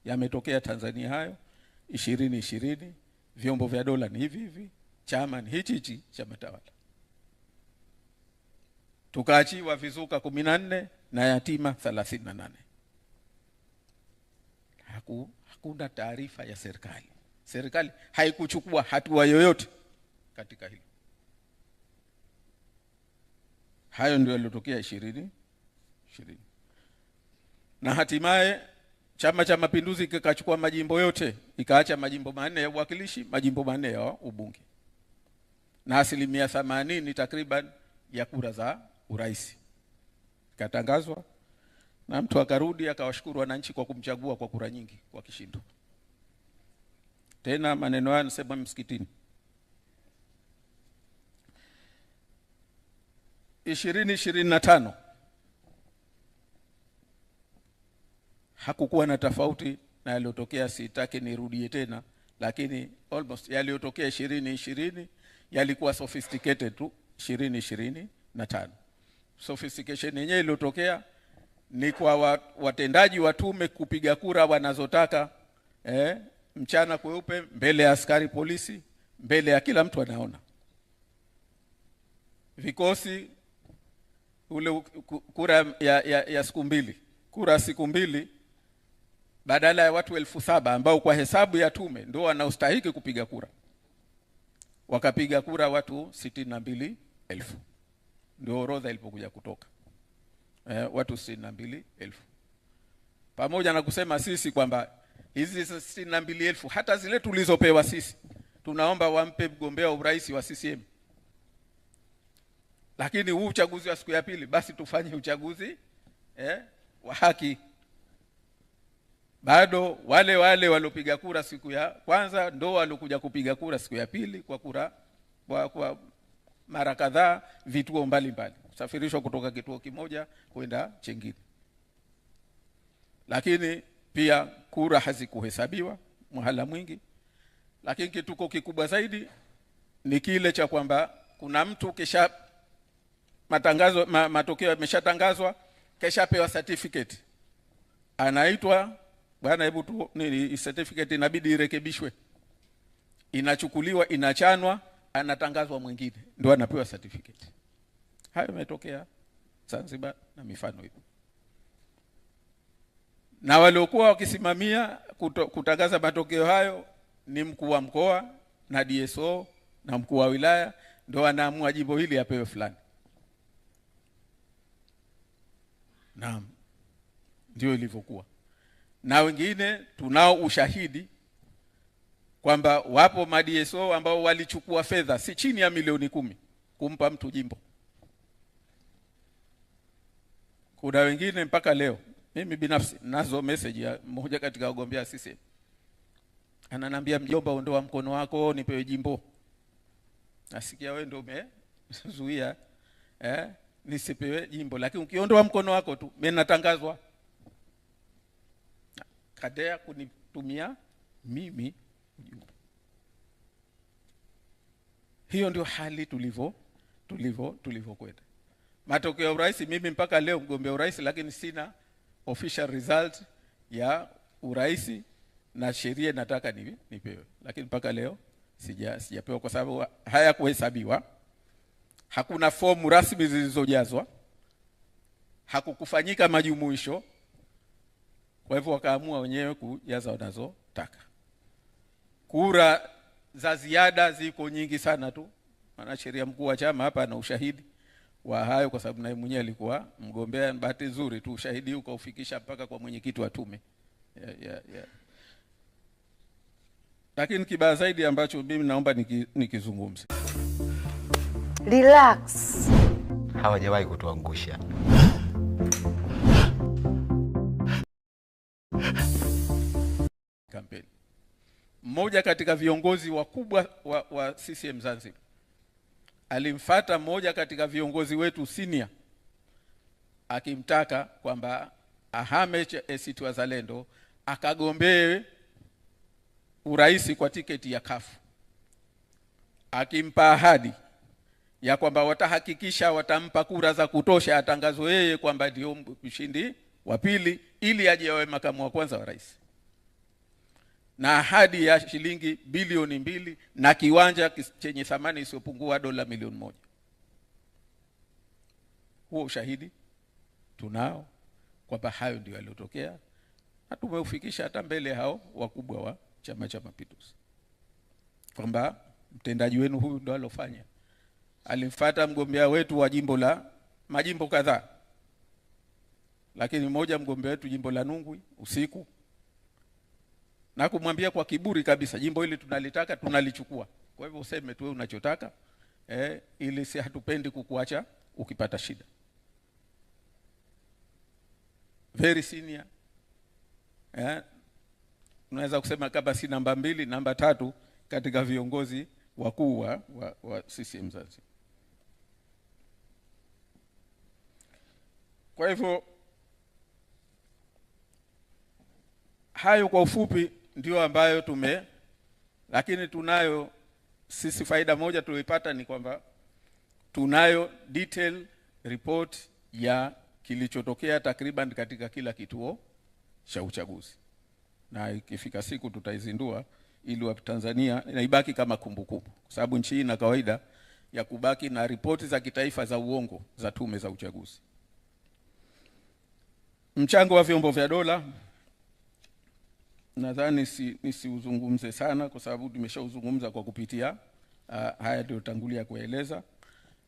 Yametokea Tanzania hayo 2020. Vyombo vya dola ni hivi, chama ni hichi chama tawala. Tukaachiwa vizuka 14 na yatima 38. Hakuna taarifa ya serikali. Serikali haikuchukua hatua yoyote katika hilo. Hayo ndio yaliyotokea 2020. Na hatimaye Chama cha Mapinduzi kikachukua majimbo yote, ikaacha majimbo 4 ya uwakilishi, majimbo 4 ya ubunge, na 80% takriban ya kura za urais katangazwa, na mtu akarudi akawashukuru wananchi kwa kumchagua kwa kura nyingi kwa kishindo. Tena maneno haya nasema msikitini. 2025 hakukuwa na tofauti na yaliyotokea, sitaki nirudie tena, lakini almost yaliyotokea 2020 yalikuwa sophisticated tu 2025. Sophistication yenyewe iliyotokea ni kwa watendaji wa tume kupiga kura wanazotaka, mchana kweupe, mbele ya askari polisi, mbele ya kila mtu anaona. Vikosi ule kura ya siku mbili, kura siku mbili, badala ya watu 7,000 ambao kwa hesabu ya tume ndio wanaostahili kupiga kura, wakapiga kura watu 62,000. Ndio orodha ilipokuja kutoka, watu 62,000. Pamoja na kusema sisi kwamba hizi 62,000 hata zile tulizopewa sisi tunaomba wampe mgombea urais wa CCM, lakini huu uchaguzi wa siku ya pili basi tufanye uchaguzi wa haki. Bado wale waliopiga kura siku ya kwanza ndio waliokuja kupiga kura siku ya pili kwa kura kwa mara kadhaa, vituo mbalimbali, kusafirishwa kutoka kituo kimoja kwenda chengine. Lakini pia kura hazikuhesabiwa mhala mwingi. Lakini kituko kikubwa zaidi ni kile cha kwamba kuna mtu kisha matokeo yameshatangazwa, kisha pewa certificate, anaitwa bwana, hebu tu nini certificate inabidi irekebishwe, inachukuliwa, inachanwa, anatangazwa mwingine, ndio anapewa certificate. Hayo yametokea Zanzibar na mifano hiyo. Na waliokuwa wakisimamia kutangaza matokeo hayo ni mkuu wa mkoa na DSO na mkuu wa wilaya, ndio anaamua jimbo hili apewe fulani. Naam, ndio ilivyokuwa. Na wengine tunao ushahidi kwamba wapo DSO ambao walichukua fedha si chini ya milioni 10 kumpa mtu jimbo. Kuna wengine mpaka leo, mimi binafsi nazo message ya mmoja katika wagombea CCM, ananiambia mjomba, ondoa mkono wako nipewe jimbo. Nasikia wewe ndio umezuia nisipewe jimbo, lakini ukiondoa mkono wako tu mimi natangazwa. Kadea kunitumia mimi ujumbe. Hiyo ndio hali tulivyokwenda. Matokeo ya urais, mimi mpaka leo mgombea urais, lakini sina official result ya urais, na sheria nataka nipewe, lakini mpaka leo sijapewa kwa sababu hayakuhesabiwa. Hakuna fomu rasmi zilizojazwa, hakukufanyika majumuisho. Kwa hivyo wakaamua wenyewe kujaza wanazotaka. Kura za ziada ziko nyingi sana tu. Maana sheria mkuu wa chama hapa ana ushahidi wa hayo, kwa sababu naye mwenyewe alikuwa mgombea. Bahati nzuri tu ushahidi ukaufikisha mpaka kwa mwenyekiti wa tume. Lakini kibaya zaidi ambacho mimi naomba nikizungumze. Relax. Hawajawahi kutuangusha. Kampeni. Mmoja katika viongozi wakubwa wa CCM Zanzibar alimfuata mmoja katika viongozi wetu senior akimtaka kwamba ahame ACT Wazalendo akagombee urais kwa tiketi ya CUF, akimpa ahadi ya kwamba watahakikisha watampa kura za kutosha atangazwe yeye kwamba ndio mshindi wa pili ili aje awe makamu wa kwanza wa rais, na ahadi ya shilingi bilioni 2 na kiwanja chenye thamani isiyopungua dola milioni 1. Huo ushahidi tunao kwamba hayo ndio yaliyotokea, na tumeufikisha hata mbele hao wakubwa wa Chama cha Mapinduzi kwamba mtendaji wenu huyu ndio alofanya. Alimfuata mgombea wetu wa majimbo kadhaa, lakini mmoja mgombea wetu jimbo la Nungwi usiku, na kumwambia kwa kiburi kabisa, jimbo hili tunalitaka, tunalichukua. Kwa hivyo useme tu unachotaka, ili si hatupendi kukuacha ukipata shida. Very senior. Unaweza kusema kama si namba 2, namba 3 katika viongozi wakuu wa CCM Zanzibar. Kwa hivyo hayo kwa ufupi ndio ambayo lakini tunayo sisi faida moja tulipata ni kwamba tunayo detail report ya kilichotokea takriban katika kila kituo cha uchaguzi, na ikifika siku tutaizindua ili wa Tanzania inaibaki kama kumbukumbu, kwa sababu nchi hii ina kawaida ya kubaki na ripoti za kitaifa za uongo za tume za uchaguzi. Mchango wa vyombo vya dola nadhani nisiuzungumze sana kwa sababu tumeshauzungumza kwa kupitia haya ndio tangulia kueleza,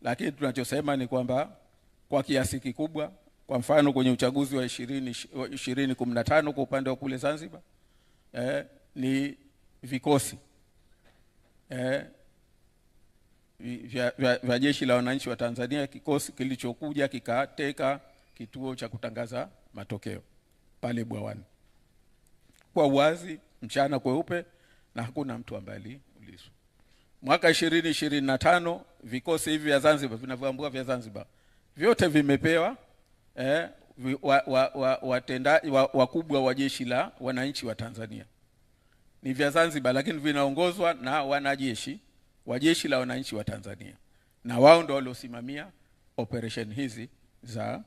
lakini tunachosema ni kwamba kwa kiasi kikubwa, kwa mfano kwenye uchaguzi wa 2015 kwa upande wa kule Zanzibar, ni vikosi vya Jeshi la Wananchi wa Tanzania, kikosi kilichokuja kikateka kituo cha kutangaza matokeo pale Bwawani kwa uwazi, mchana kweupe, na hakuna mtu ambaye aliulizwa. Mwaka 2025 vikosi hivi vya Zanzibar vinavyoambua vya Zanzibar vyote vimepewa wakubwa wa Jeshi la Wananchi wa Tanzania. Ni vya Zanzibar lakini vinaongozwa na wanajeshi wa Jeshi la Wananchi wa Tanzania, na wao ndio waliosimamia operation hizi za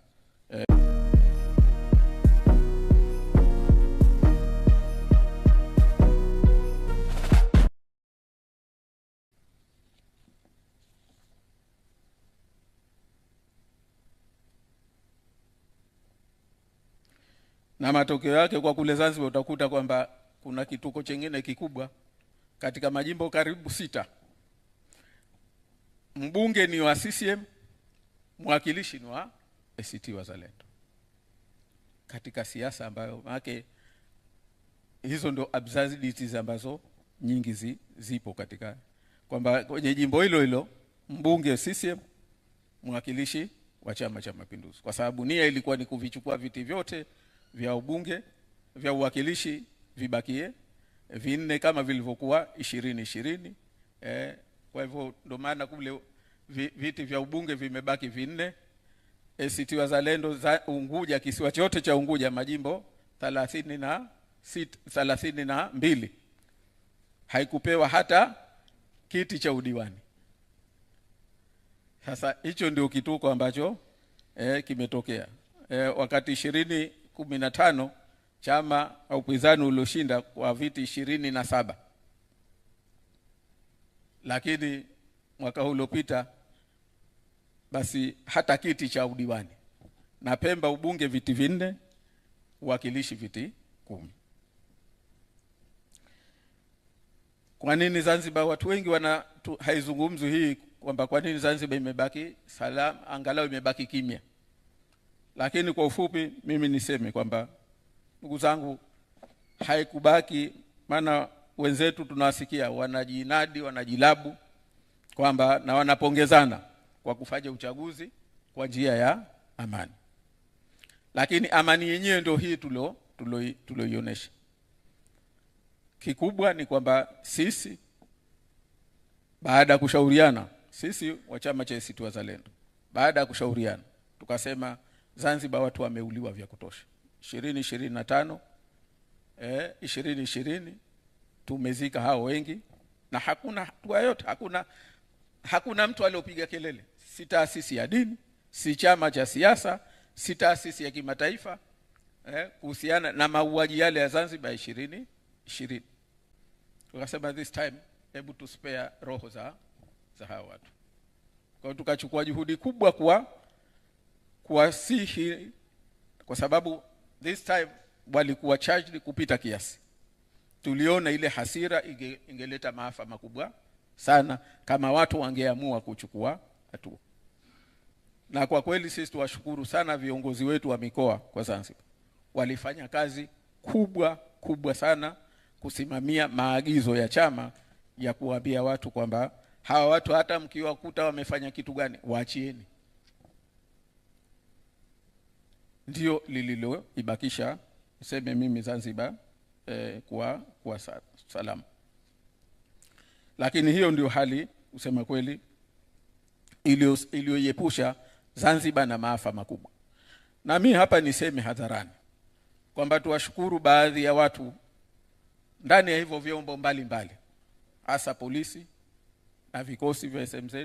na matokeo yake kwa kule Zanzibar utakuta kwamba kuna kituko chengine kikubwa katika majimbo karibu 6. Mbunge ni wa CCM, mwakilishi ni wa ACT Wazalendo. Katika siasa ambayo maana hizo ndio absurdities ambazo nyingi zipo katika kwamba kwenye jimbo hilo hilo mbunge CCM, mwakilishi wa Chama cha Mapinduzi, kwa sababu nia ilikuwa ni kuvichukua viti vyote vya ubunge vya uwakilishi vibakie 4 kama vilivyokuwa 2020. Kwa hivyo ndio maana kule viti vya ubunge vimebaki 4. ACT Wazalendo za Unguja, kisiwa chote cha Unguja, majimbo 32 haikupewa hata kiti cha udiwani. Sasa hicho ndio kituko ambacho kimetokea. Wakati 2015 chama au upinzani ulioshinda kwa viti 27, lakini mwaka huu uliopita basi hata kiti cha udiwani, na Pemba ubunge viti 4, uwakilishi viti 10. Kwa nini Zanzibar? Watu wengi haizungumzwi hii kwamba kwa nini Zanzibar imebaki salama, angalau imebaki kimya. Lakini kwa ufupi mimi niseme kwamba ndugu zangu, haikubaki, maana wenzetu tunawasikia wanajinadi, wanajilabu kwamba na wanapongezana kwa kufanya uchaguzi kwa njia ya amani. Lakini amani yenyewe ndio hii tulioionyesha. Kikubwa ni kwamba sisi baada ya kushauriana, sisi wa chama cha ACT Wazalendo, baada ya kushauriana tukasema Zanzibar watu wameuliwa vya kutosha. 2025 2020 tumezika hao wengi, na hakuna hatua yote, hakuna mtu aliyopiga kelele, si taasisi ya dini, si chama cha siasa, si taasisi ya kimataifa kuhusiana na mauaji yale ya Zanzibar 2020. Tukasema this time able to spare roho za hao watu. Kwa tukachukua juhudi kubwa kuwasihi, kwa sababu this time walikuwa charged kupita kiasi. Tuliona ile hasira ingeleta maafa makubwa sana kama watu wangeamua kuchukua hatua. Na kwa kweli sisi tuwashukuru sana viongozi wetu wa mikoa kwa Zanzibar. Walifanya kazi kubwa sana kusimamia maagizo ya chama ya kuwaambia watu kwamba hawa watu hata mkiwakuta wamefanya kitu gani, waachieni. Ndio lililoibakisha niseme mimi Zanzibar kwa salama. Lakini hiyo ndio hali usema kweli iliyoiepusha Zanzibar na maafa makubwa. Na mimi hapa niseme hadharani kwamba tuwashukuru baadhi ya watu ndani ya hivyo vyombo mbalimbali, hasa polisi na vikosi vya SMZ,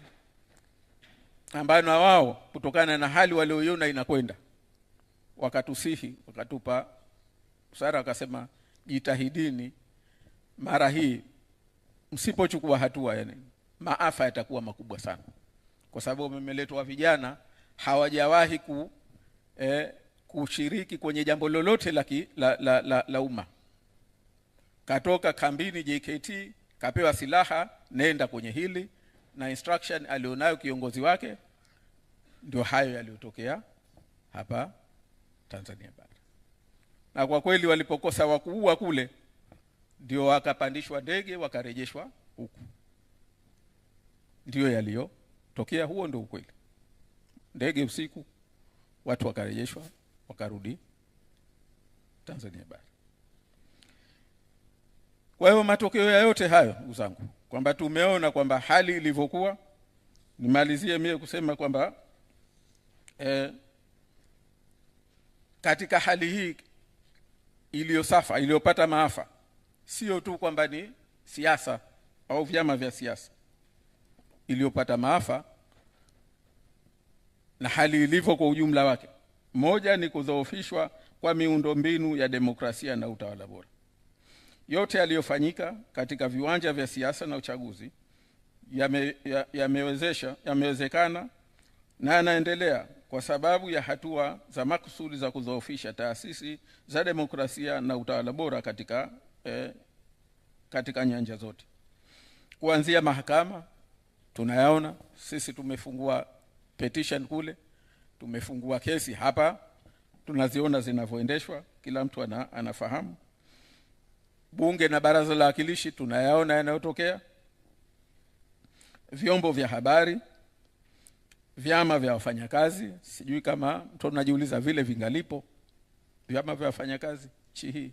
ambao na wao kutokana na hali walioiona inakwenda wakatusihi, wakatupa usara, wakasema jitahidini mara hii msipochukua hatua, yani maafa yatakuwa makubwa sana, kwa sababu mmeletwa vijana hawajawahi kushiriki kwenye jambo lolote la umma. Katoka kambini JKT, kapewa silaha, nenda kwenye hili, na instruction alionayo kiongozi wake, ndio hayo yaliyotokea hapa Tanzania bara. Na kwa kweli walipokosa wakuua kule, ndio wakapandishwa ndege wakarejeshwa huku. Ndio yaliyotokea, huo ndio ukweli. Ndege usiku, watu wakarejeshwa, wakarudi Tanzania bara. Kwa hiyo matokeo ya yote hayo ndugu zangu, kwamba tumeona kwamba hali ilivyokuwa, nimalizie mimi kusema kwamba katika hali hii iliyosafa, iliyopata maafa, sio tu kwamba ni siasa au vyama vya siasa iliyopata maafa, na hali ilivyo kwa ujumla wake. Moja ni kudhoofishwa kwa miundombinu ya demokrasia na utawala bora. Yote yaliyofanyika katika viwanja vya siasa na uchaguzi yamewezekana na yanaendelea kwa sababu ya hatua za makusudi za kudhoofisha taasisi za demokrasia na utawala bora katika nyanja zote. Kuanzia mahakama tunayaona, sisi tumefungua petition kule, tumefungua kesi hapa, tunaziona zinavyoendeshwa, kila mtu anafahamu. Bunge na baraza la wakilishi tunayaona yanayotokea. Vyombo vya habari, vyama vya wafanyakazi, sijui kama mtu anajiuliza vile vingalipo vyama vya wafanyakazi nchi hii.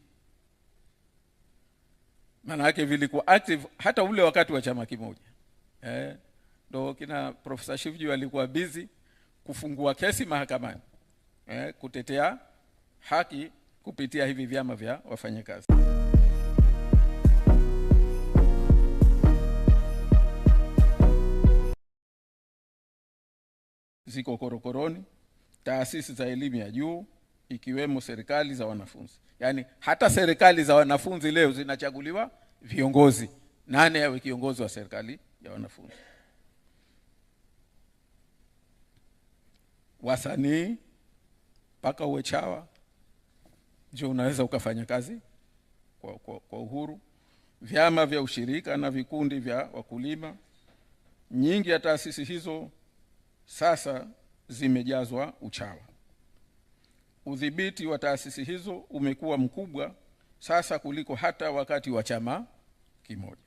Maana yake vilikuwa active hata ule wakati wa chama kimoja. Ndio kina Profesa Shivji alikuwa busy kufungua kesi mahakamani kutetea haki kupitia hivi vyama vya wafanyakazi. ziko korokoroni, taasisi za elimu ya juu ikiwemo serikali za wanafunzi. Yaani hata serikali za wanafunzi leo zinachaguliwa viongozi. Nani awe kiongozi wa serikali ya wanafunzi? Wasanii mpaka uwe chawa ndio unaweza ukafanya kazi kwa uhuru. Vyama vya ushirika na vikundi vya wakulima, nyingi ya taasisi hizo sasa zimejazwa uchawa. Udhibiti wa taasisi hizo umekuwa mkubwa sasa kuliko hata wakati wa chama kimoja.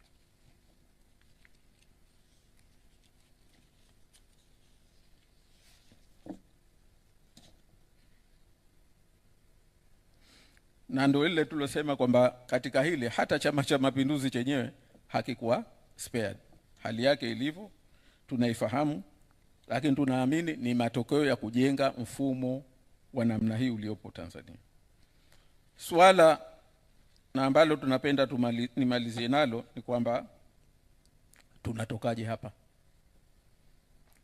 Na ndio ile tulosema kwamba katika hili hata Chama cha Mapinduzi chenyewe hakikuwa spared. Hali yake ilivyo tunaifahamu, lakini tunaamini ni matokeo ya kujenga mfumo wa namna hii uliopo Tanzania. Swala na ambalo tunapenda nimalizie nalo ni kwamba tunatokaje hapa.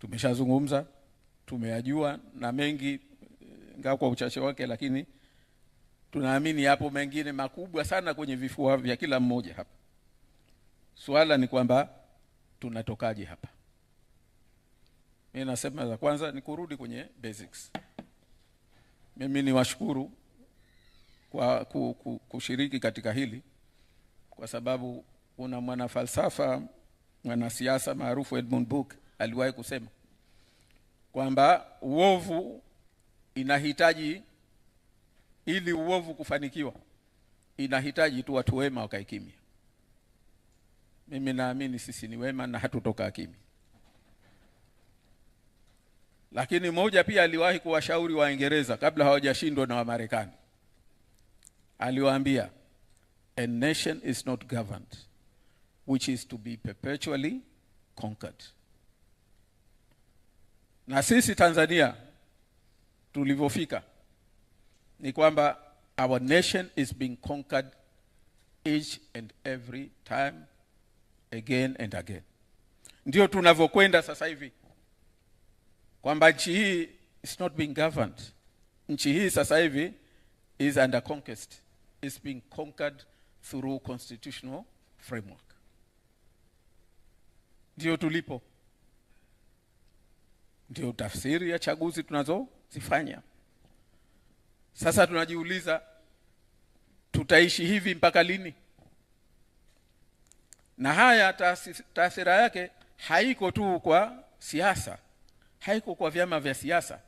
Tumeshazungumza, tumeyajua na mengi ngao kwa uchache wake, lakini tunaamini hapo mengine makubwa sana kwenye vifua vya kila mmoja hapa. Swala ni kwamba tunatokaje hapa. Mimi nasema za kwanza ni kurudi kwenye basics. Mimi ni washukuru kwa kushiriki katika hili, kwa sababu kuna mwanafalsafa, mwanasiasa maarufu Edmund Burke aliwahi kusema kwamba uovu inahitaji, ili uovu kufanikiwa inahitaji tu watu wema wakae kimya. Mimi naamini sisi ni wema na hatutoka kimya. Lakini mmoja pia aliwahi kuwashauri Waingereza kabla hawajashindwa na Wamarekani. Aliwaambia, a nation is not governed which is to be perpetually conquered. Na sisi Tanzania tulivyofika ni kwamba our nation is being conquered each and every time, again and again. Ndio tunavyokwenda sasa hivi, kwamba nchi hii is not being governed. Nchi hii sasa hivi is under conquest, is being conquered through constitutional framework. Ndio tulipo, ndio tafsiri ya chaguzi tunazozifanya. Sasa tunajiuliza tutaishi hivi mpaka lini? Na haya taasira yake haiko tu kwa siasa, haiko kwa vyama vya siasa,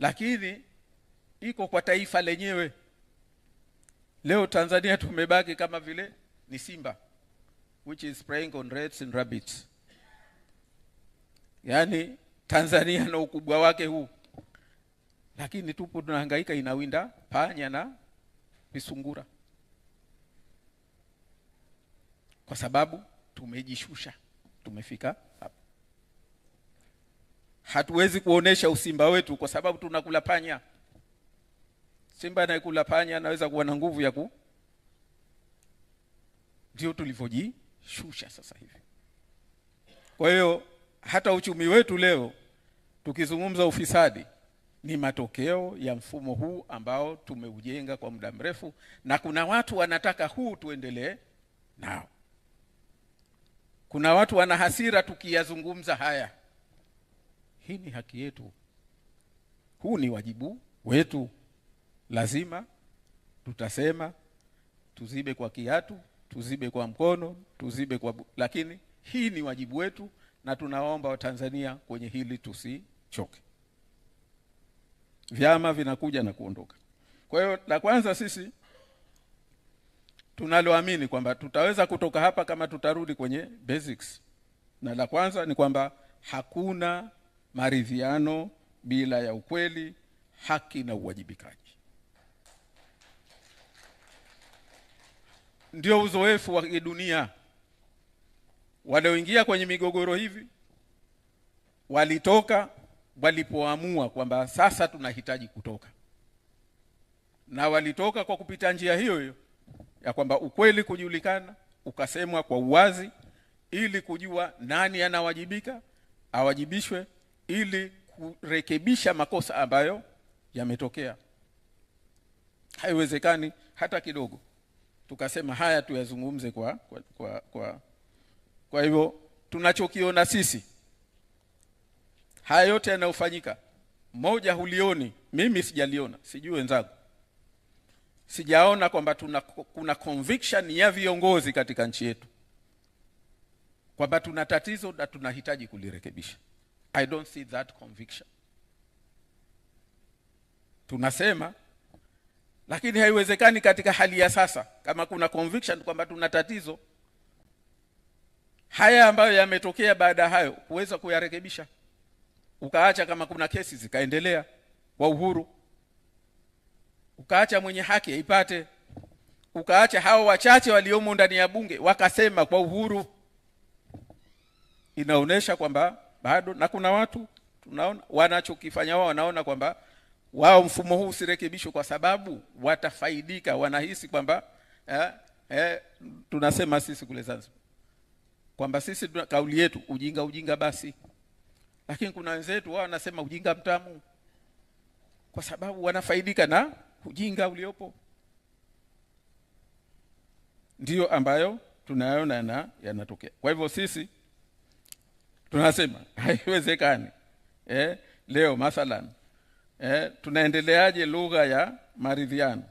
lakini iko kwa taifa lenyewe. Leo Tanzania tumebaki kama vile ni simba which is preying on rats and rabbits. Yaani Tanzania na ukubwa wake huu, lakini tupo tunahangaika inawinda panya na visungura, kwa sababu tumejishusha, tumefika hapa. Hatuwezi kuonesha usimba wetu kwa sababu tunakula panya. Simba anayekula panya anaweza kuwa na nguvu ya ndio tulivyojishusha sasa hivi. Kwa hiyo hata uchumi wetu leo tukizungumza ufisadi ni matokeo ya mfumo huu ambao tumeujenga kwa muda mrefu, na kuna watu wanataka huu tuendelee nao. Kuna watu wana hasira tukiyazungumza haya. Hii ni haki yetu. Huu ni wajibu wetu. Lazima tutasema, tuzibe kwa kiatu, tuzibe kwa mkono, tuzibe kwa lakini hii ni wajibu wetu, na tunaomba Watanzania kwenye hili tusichoke. Vyama vinakuja na kuondoka. Kwa hiyo la kwanza sisi tunaloamini kwamba tutaweza kutoka hapa kama tutarudi kwenye basics. Na la kwanza ni kwamba hakuna maridhiano bila ya ukweli, haki na uwajibikaji. Ndio uzoefu wa dunia. Walioingia kwenye migogoro hivi walitoka walipoamua kwamba sasa tunahitaji kutoka. Na walitoka kwa kupita njia hiyo hiyo ya kwamba ukweli kujulikana, ukasemwa kwa uwazi, ili kujua nani anawajibika, awajibishwe, ili kurekebisha makosa ambayo yametokea. Haiwezekani hata kidogo tukasema haya tuyazungumze kwa hivyo tunachokiona sisi, haya yote yanayofanyika, moja hulioni, mimi sijaliona, sijui wenzangu, sijaona kwamba kuna conviction ya viongozi katika nchi yetu kwamba tuna tatizo na tunahitaji kulirekebisha. I don't see that conviction. Tunasema, lakini haiwezekani katika hali ya sasa, kama kuna conviction kwamba tuna tatizo, haya ambayo yametokea baada ya hayo kuweza kuyarekebisha. Ukaacha kama kuna kesi zikaendelea kwa uhuru, ukaacha mwenye haki aipate, ukaacha hao wachache waliomo ndani ya bunge wakasema kwa uhuru. Inaonesha kwamba bado, na kuna watu tunaona wanachokifanya wao, wanaona kwamba wao mfumo huu usirekebishwe kwa sababu watafaidika, wanahisi kwamba tunasema sisi kule Zanzibar kwamba sisi kauli yetu ujinga basi, lakini kuna wenzetu wao wanasema ujinga mtamu, kwa sababu wanafaidika na ujinga uliopo. Ndio ambayo tunayaona yanatokea. Kwa hivyo sisi tunasema haiwezekani. Leo mathalan tunaendeleaje lugha ya maridhiano?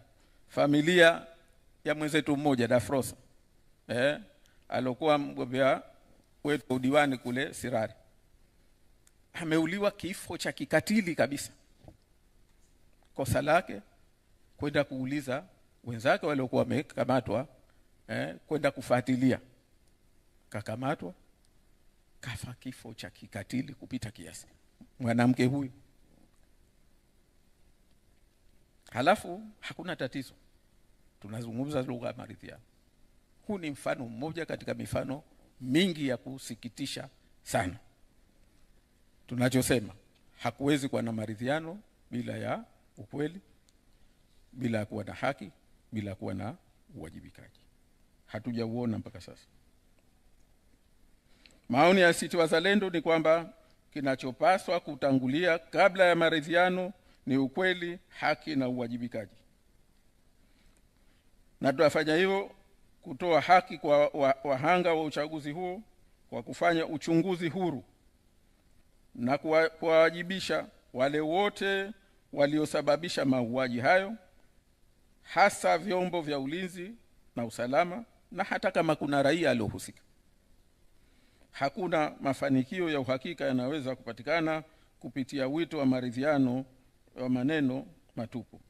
Familia ya mwenzetu mmoja Dafrosa alokuwa mgombea wetu udiwani kule Sirari, ameuliwa kifo cha kikatili kabisa. Kosa lake kwenda kuuliza wenzake waliokuwa wamekamatwa, kwenda kufuatilia, kakamatwa, kafa kifo cha kikatili kupita kiasi mwanamke huyu. Halafu hakuna tatizo, tunazungumza lugha ya maridhiano. Huu ni mfano mmoja katika mifano mingi ya kusikitisha sana. Tunachosema hakuwezi kuwa na maridhiano bila ya ukweli, bila kuwa na haki, bila kuwa na uwajibikaji. Hatujauona mpaka sasa. Maoni ya ACT Wazalendo ni kwamba kinachopaswa kutangulia kabla ya maridhiano ni ukweli, haki na uwajibikaji. Na tutafanya hivyo kutoa haki kwa wahanga wa uchaguzi huo kwa kufanya uchunguzi huru na kuwajibisha wale wote waliosababisha mauaji hayo, hasa vyombo vya ulinzi na usalama, na hata kama kuna raia aliohusika. Hakuna mafanikio ya uhakika yanaweza kupatikana kupitia wito wa maridhiano wa maneno matupu.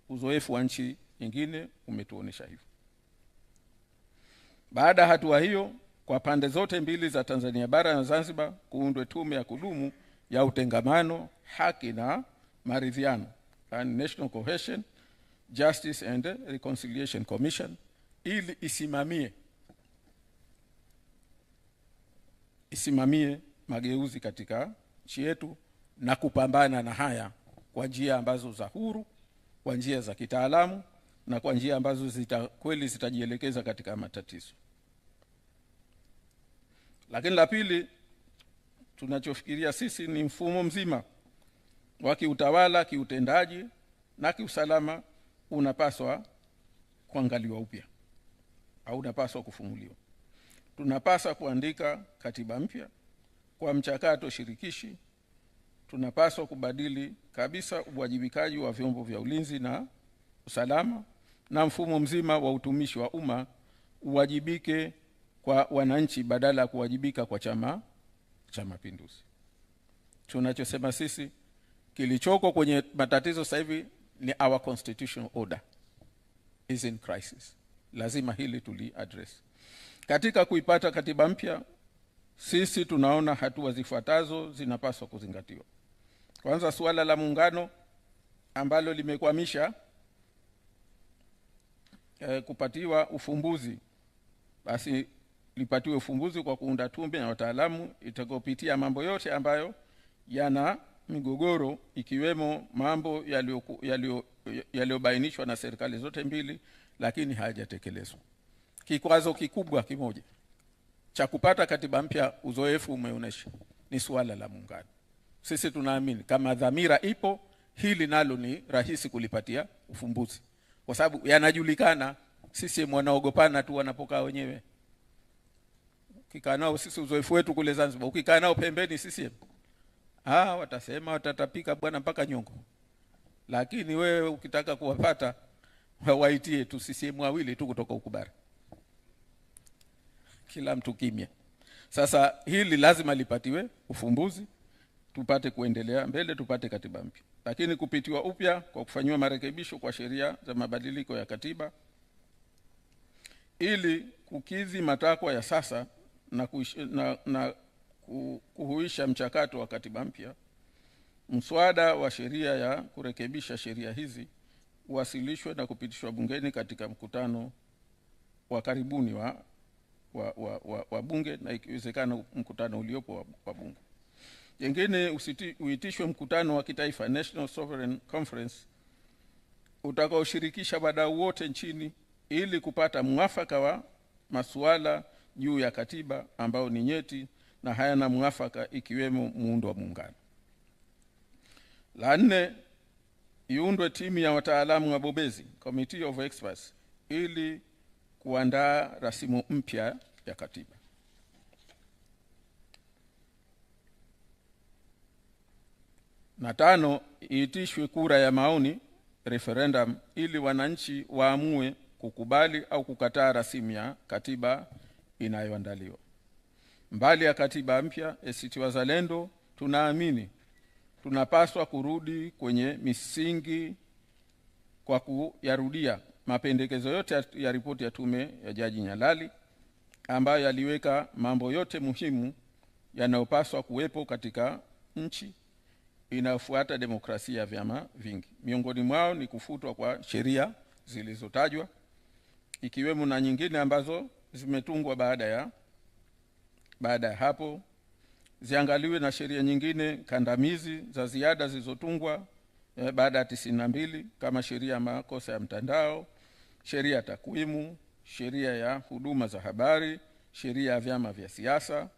Uzoefu wa nchi nyingine umetuonesha hivyo. Baada ya hatua hiyo, kwa pande zote mbili za Tanzania bara na Zanzibar, kuundwe tume ya kudumu ya utengamano, haki na maridhiano, National Cohesion, Justice and Reconciliation Commission, ili isimamie mageuzi katika nchi yetu na kupambana na haya kwa njia ambazo za huru, kwa njia za kitaalamu, na kwa njia ambazo kweli zitajielekeza katika matatizo. Lakini la pili tunachofikiria sisi ni mfumo mzima wa kiutawala, kiutendaji na kiusalama unapaswa kuangaliwa upya au unapaswa kufunguliwa. Tunapaswa kuandika katiba mpya kwa mchakato shirikishi. Tunapaswa kubadili kabisa uwajibikaji wa vyombo vya ulinzi na usalama, na mfumo mzima wa utumishi wa umma uwajibike kwa wananchi badala ya kuwajibika kwa Chama cha Mapinduzi. Tunachosema sisi, kilichoko kwenye matatizo sasa hivi ni our constitutional order is in crisis. Lazima hili tuli address. Katika kuipata katiba mpya, sisi tunaona hatua zifuatazo zinapaswa kuzingatiwa. Kwanza, suala la muungano ambalo limekwamisha kupatiwa ufumbuzi, basi lipatiwe ufumbuzi kwa kuunda tume ya wataalamu itakayopitia mambo yote ambayo yana migogoro, ikiwemo mambo yaliyobainishwa na serikali zote mbili lakini hayajatekelezwa. Kikwazo kikubwa kimoja cha kupata katiba mpya, uzoefu umeonyesha, ni suala la muungano. Sisi tunaamini kama dhamira ipo, hili nalo ni rahisi kulipatia ufumbuzi, kwa sababu yanajulikana. Sisi wanaogopana tu wanapokaa wenyewe. Ukikaa nao, sisi uzoefu wetu kule Zanzibar, ukikaa nao pembeni sisi watasema, watatapika bwana mpaka nyongo. Lakini wewe ukitaka kuwapata, waitie tu CCM wawili tu kutoka ukubara, kila mtu kimya. Sasa hili lazima lipatiwe ufumbuzi, tupate kuendelea mbele, tupate katiba mpya. Lakini kupitiwa upya kwa kufanywa marekebisho kwa sheria za mabadiliko ya ili kukidhi matakwa ya sasa na kuhuisha mchakato wa katiba mpya. Mswada wa sheria ya kurekebisha sheria hizi uwasilishwe na kupitishwa bungeni katika mkutano wa karibuni wa bunge, na ikiwezekana mkutano uliopo wa bunge. Jengine, uitishwe mkutano wa kitaifa, National Sovereign Conference, utakaoshirikisha wadau wote nchini ili kupata mwafaka wa masuala juu ya katiba ambao ni nyeti na hayana mwafaka, ikiwemo muundo wa muungano. La 4, iundwe timu ya wataalamu wabobezi, Committee of Experts, ili kuandaa rasimu mpya ya katiba. Na 5, iitishwe kura ya maoni, referendum, ili wananchi waamue kukubali au kukataa rasimu ya katiba inayoandaliwa. Mbali ya katiba mpya, ACT Wazalendo tunaamini tunapaswa kurudi kwenye misingi kwa kuyarudia mapendekezo yote ya ripoti ya tume ya Jaji Nyalali, ambayo yaliweka mambo yote muhimu yanayopaswa kuwepo katika nchi inayofuata demokrasia ya vyama vingi. Miongoni mwao ni kufutwa kwa sheria zilizotajwa, ikiwemo na nyingine ambazo zimetungwa baada ya hapo. Ziangaliwe na sheria nyingine kandamizi za ziada zilizotungwa baada ya 92, kama sheria ya makosa ya mtandao, sheria ya takwimu, sheria ya huduma za habari, sheria ya vyama vya siasa,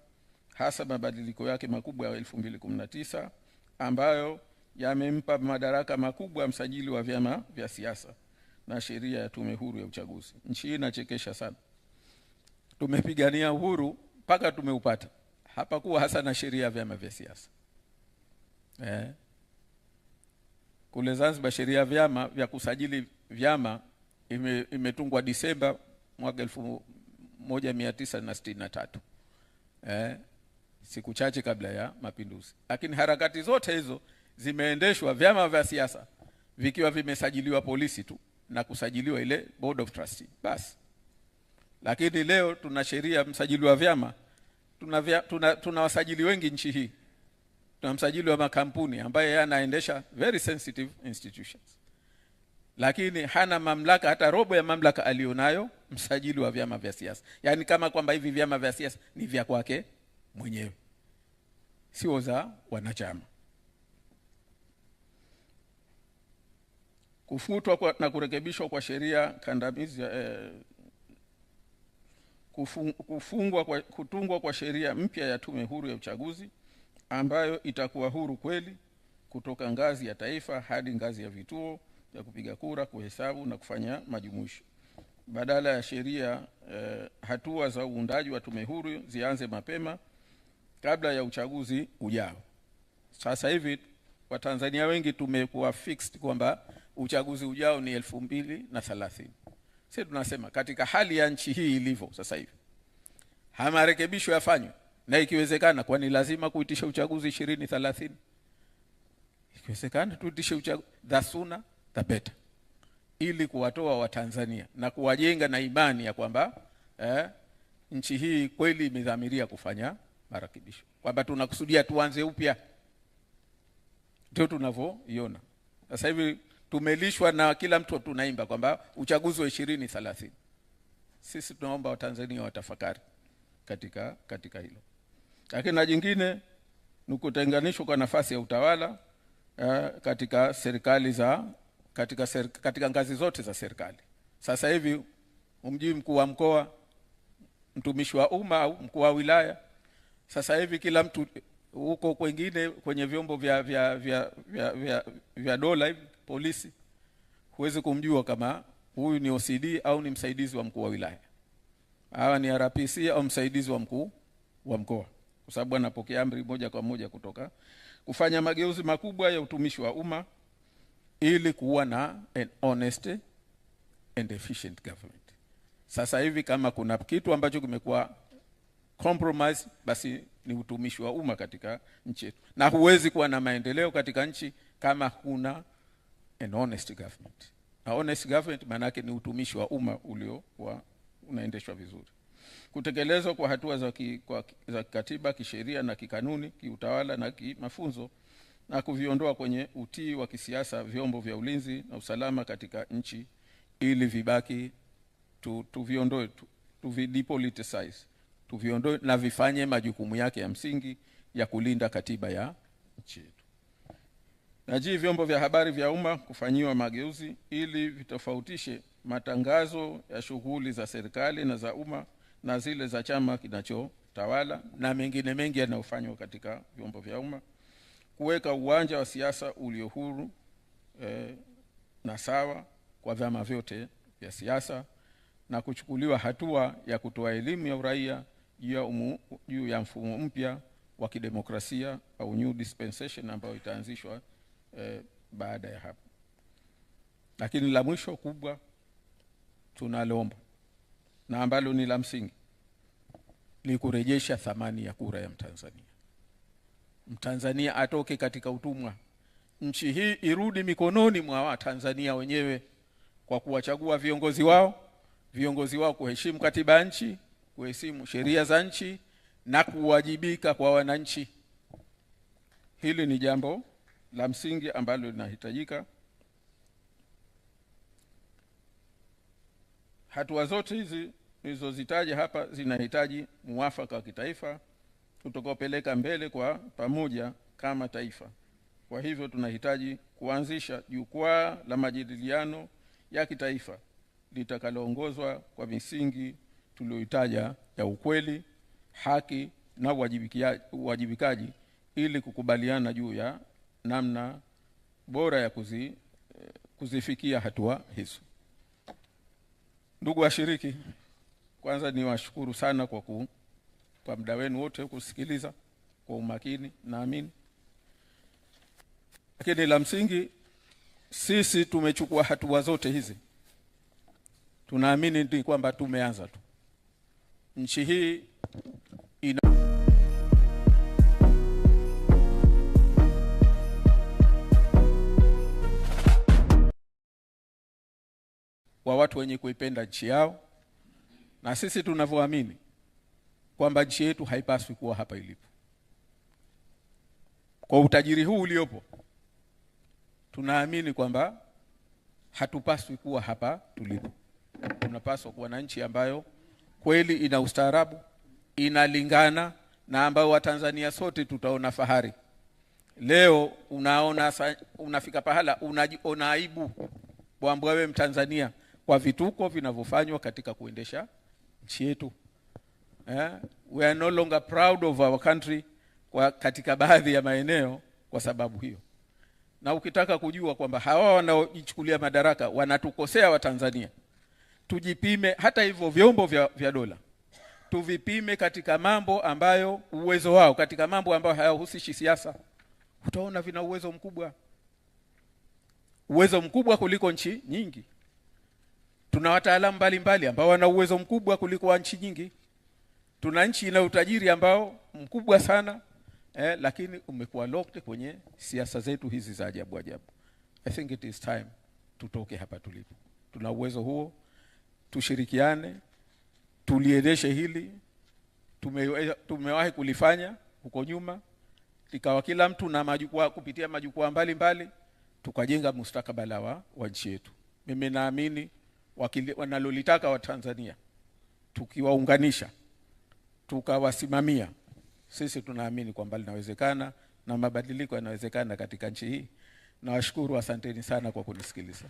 hasa mabadiliko yake makubwa ya 2019 ambayo yamempa madaraka makubwa msajili wa vyama vya siasa, na sheria ya tume huru ya uchaguzi. Nchi hii inachekesha sana. Tumepigania uhuru mpaka tumeupata. Hapakuwa hasa na sheria ya vyama vya siasa. Kule Zanzibar sheria ya vyama vya kusajili vyama imetungwa Disemba mwaka 1963. Siku chache kabla ya mapinduzi. Lakini harakati zote hizo zimeendeshwa vyama vya siasa vikiwa vimesajiliwa polisi tu na kusajiliwa ile Board of Trustees basi. Lakini leo tuna sheria msajili wa vyama, tuna wasajili wengi nchi hii. Tuna msajili wa makampuni ambaye anaendesha very sensitive institutions, lakini hana mamlaka, hata robo ya mamlaka alionayo msajili wa vyama vya siasa. Yani kama kwamba hivi vyama vya siasa ni vya kwake mwenyewe, sio za wanachama. Kufutwa na kurekebishwa kwa sheria kandamizi, kutungwa kwa sheria mpya ya tume huru ya uchaguzi ambayo itakuwa huru kweli kutoka ngazi ya taifa hadi ngazi ya vituo vya kupiga kura, kuhesabu na kufanya majumuisho. Badala ya sheria, hatua za uundaji wa tume huru zianze mapema kabla ya uchaguzi ujao. Sasa hivi Watanzania wengi tumekuwa fixed kwamba uchaguzi ujao ni 2030. Sisi tunasema katika hali ya nchi hii ilivyo sasa hivi, marekebisho yafanywe, na ikiwezekana, kwani lazima kuitisha uchaguzi 2030. Ikiwezekana tuitishe uchaguzi, the sooner the better, ili kuwatoa Watanzania na kuwajenga na imani ya kwamba nchi hii kweli imedhamiria kufanya marekebisho, kwamba tunakusudia tuanze upya. Ndio tunavyoiona sasa hivi. Tumelishwa na kila mtu tunaimba kwamba uchaguzi wa 2030. Sisi tunaomba Watanzania watafakari katika hilo. Lakini na jingine ni kutenganishwa kwa nafasi ya utawala katika serikali katika ngazi zote za serikali. Sasa hivi mji mkuu wa mkoa, mtumishi wa umma au mkuu wa wilaya, sasa hivi kila mtu huko kwengine kwenye vyombo vya dola hivi, polisi, huwezi kumjua kama huyu ni OCD au ni msaidizi wa mkuu wa wilaya, hawa ni RPC au msaidizi wa mkuu wa mkoa, kwa sababu anapokea amri moja kwa moja kutoka. Kufanya mageuzi makubwa ya utumishi wa umma ili kuwa na an honest and efficient government. Sasa hivi kama kuna kitu ambacho kimekuwa compromise, basi ni utumishi wa umma katika nchi yetu, na huwezi kuwa na maendeleo katika nchi kama huna an honest government. Na honest government maana yake ni utumishi wa umma uliokuwa unaendeshwa vizuri. Kutekelezwa kwa hatua za katiba, kisheria na kikanuni, kiutawala na kimafunzo, na kuviondoa kwenye utii wa kisiasa vyombo vya ulinzi na usalama katika nchi ili vibaki tuviondoe, tuvidepoliticize, tuviondoe na vifanye majukumu yake ya msingi ya kulinda katiba ya nchi yetu. Na vyombo vya habari vya umma kufanyiwa mageuzi ili vitofautishe matangazo ya shughuli za serikali na za umma na zile za chama kinachotawala na mengine mengi yanayofanywa katika vyombo vya umma. Kuweka uwanja wa siasa ulio huru na sawa kwa vyama vyote vya siasa, na kuchukuliwa hatua ya kutoa elimu ya uraia juu ya mfumo mpya wa kidemokrasia au new dispensation ambayo itaanzishwa baada ya hapo. Lakini la mwisho kubwa tunaloomba na ambalo ni la msingi ni kurejesha thamani ya kura ya Mtanzania. Mtanzania atoke katika utumwa. Nchi hii irudi mikononi mwa Watanzania wenyewe kwa kuwachagua viongozi wao kuheshimu katiba ya nchi, kuheshimu sheria za nchi na kuwajibika kwa wananchi. Hili ni jambo la msingi ambalo linahitajika. Hatua zote hizi nilizozitaja hapa zinahitaji muafaka wa kitaifa tutakaopeleka mbele kwa pamoja kama taifa. Kwa hivyo tunahitaji kuanzisha jukwaa la majadiliano ya kitaifa litakaloongozwa kwa misingi tuliyoitaja ya ukweli, haki na uwajibikaji ili kukubaliana juu ya namna bora ya kuzifikia hatua hizo. Ndugu washiriki, kwanza niwashukuru sana kwa muda wenu wote kusikiliza kwa umakini, naamini. Lakini la msingi, sisi tumechukua hatua zote hizi, tunaamini ni kwamba tumeanza tu. Nchi hii wa watu wenye kuipenda nchi yao, na sisi tunavyoamini kwamba nchi yetu haipaswi kuwa hapa ilipo. Kwa utajiri huu uliopo, tunaamini kwamba hatupaswi kuwa hapa tulipo. Tunapaswa kuwa na nchi ambayo kweli ina ustaarabu, inalingana na ambayo Watanzania sote tutaona fahari. Leo unafika pahala unajiona aibu kwamba wewe Mtanzania kwa vituko vinavyofanywa katika kuendesha nchi yetu. We are no longer proud of our country katika baadhi ya maeneo kwa sababu hiyo. Na ukitaka kujua kwamba hawa wanaojichukulia madaraka wanatukosea Watanzania, tujipime. Hata hivyo vyombo vya dola tuvipime katika mambo ambayo uwezo wao, katika mambo ambayo hayahusishi siasa, utaona vina uwezo mkubwa kuliko nchi nyingi. Tuna wataalamu mbalimbali ambao wana uwezo mkubwa kuliko nchi nyingi. Tuna nchi ina utajiri ambao mkubwa sana, lakini umekuwa locked kwenye siasa zetu hizi za ajabu. I think it is time tutoke hapa tulipo. Tuna uwezo huo, tushirikiane, tuliendeshe hili. Tumewahi kulifanya huko nyuma, ikawa kila mtu na majukwaa, kupitia majukwaa mbalimbali tukajenga mustakabala wa nchi yetu. Mimi naamini wanalolitaka Watanzania tukiwaunganisha, tukawasimamia, sisi tunaamini kwamba linawezekana na mabadiliko yanawezekana katika nchi hii. Nawashukuru, asanteni sana kwa kunisikiliza.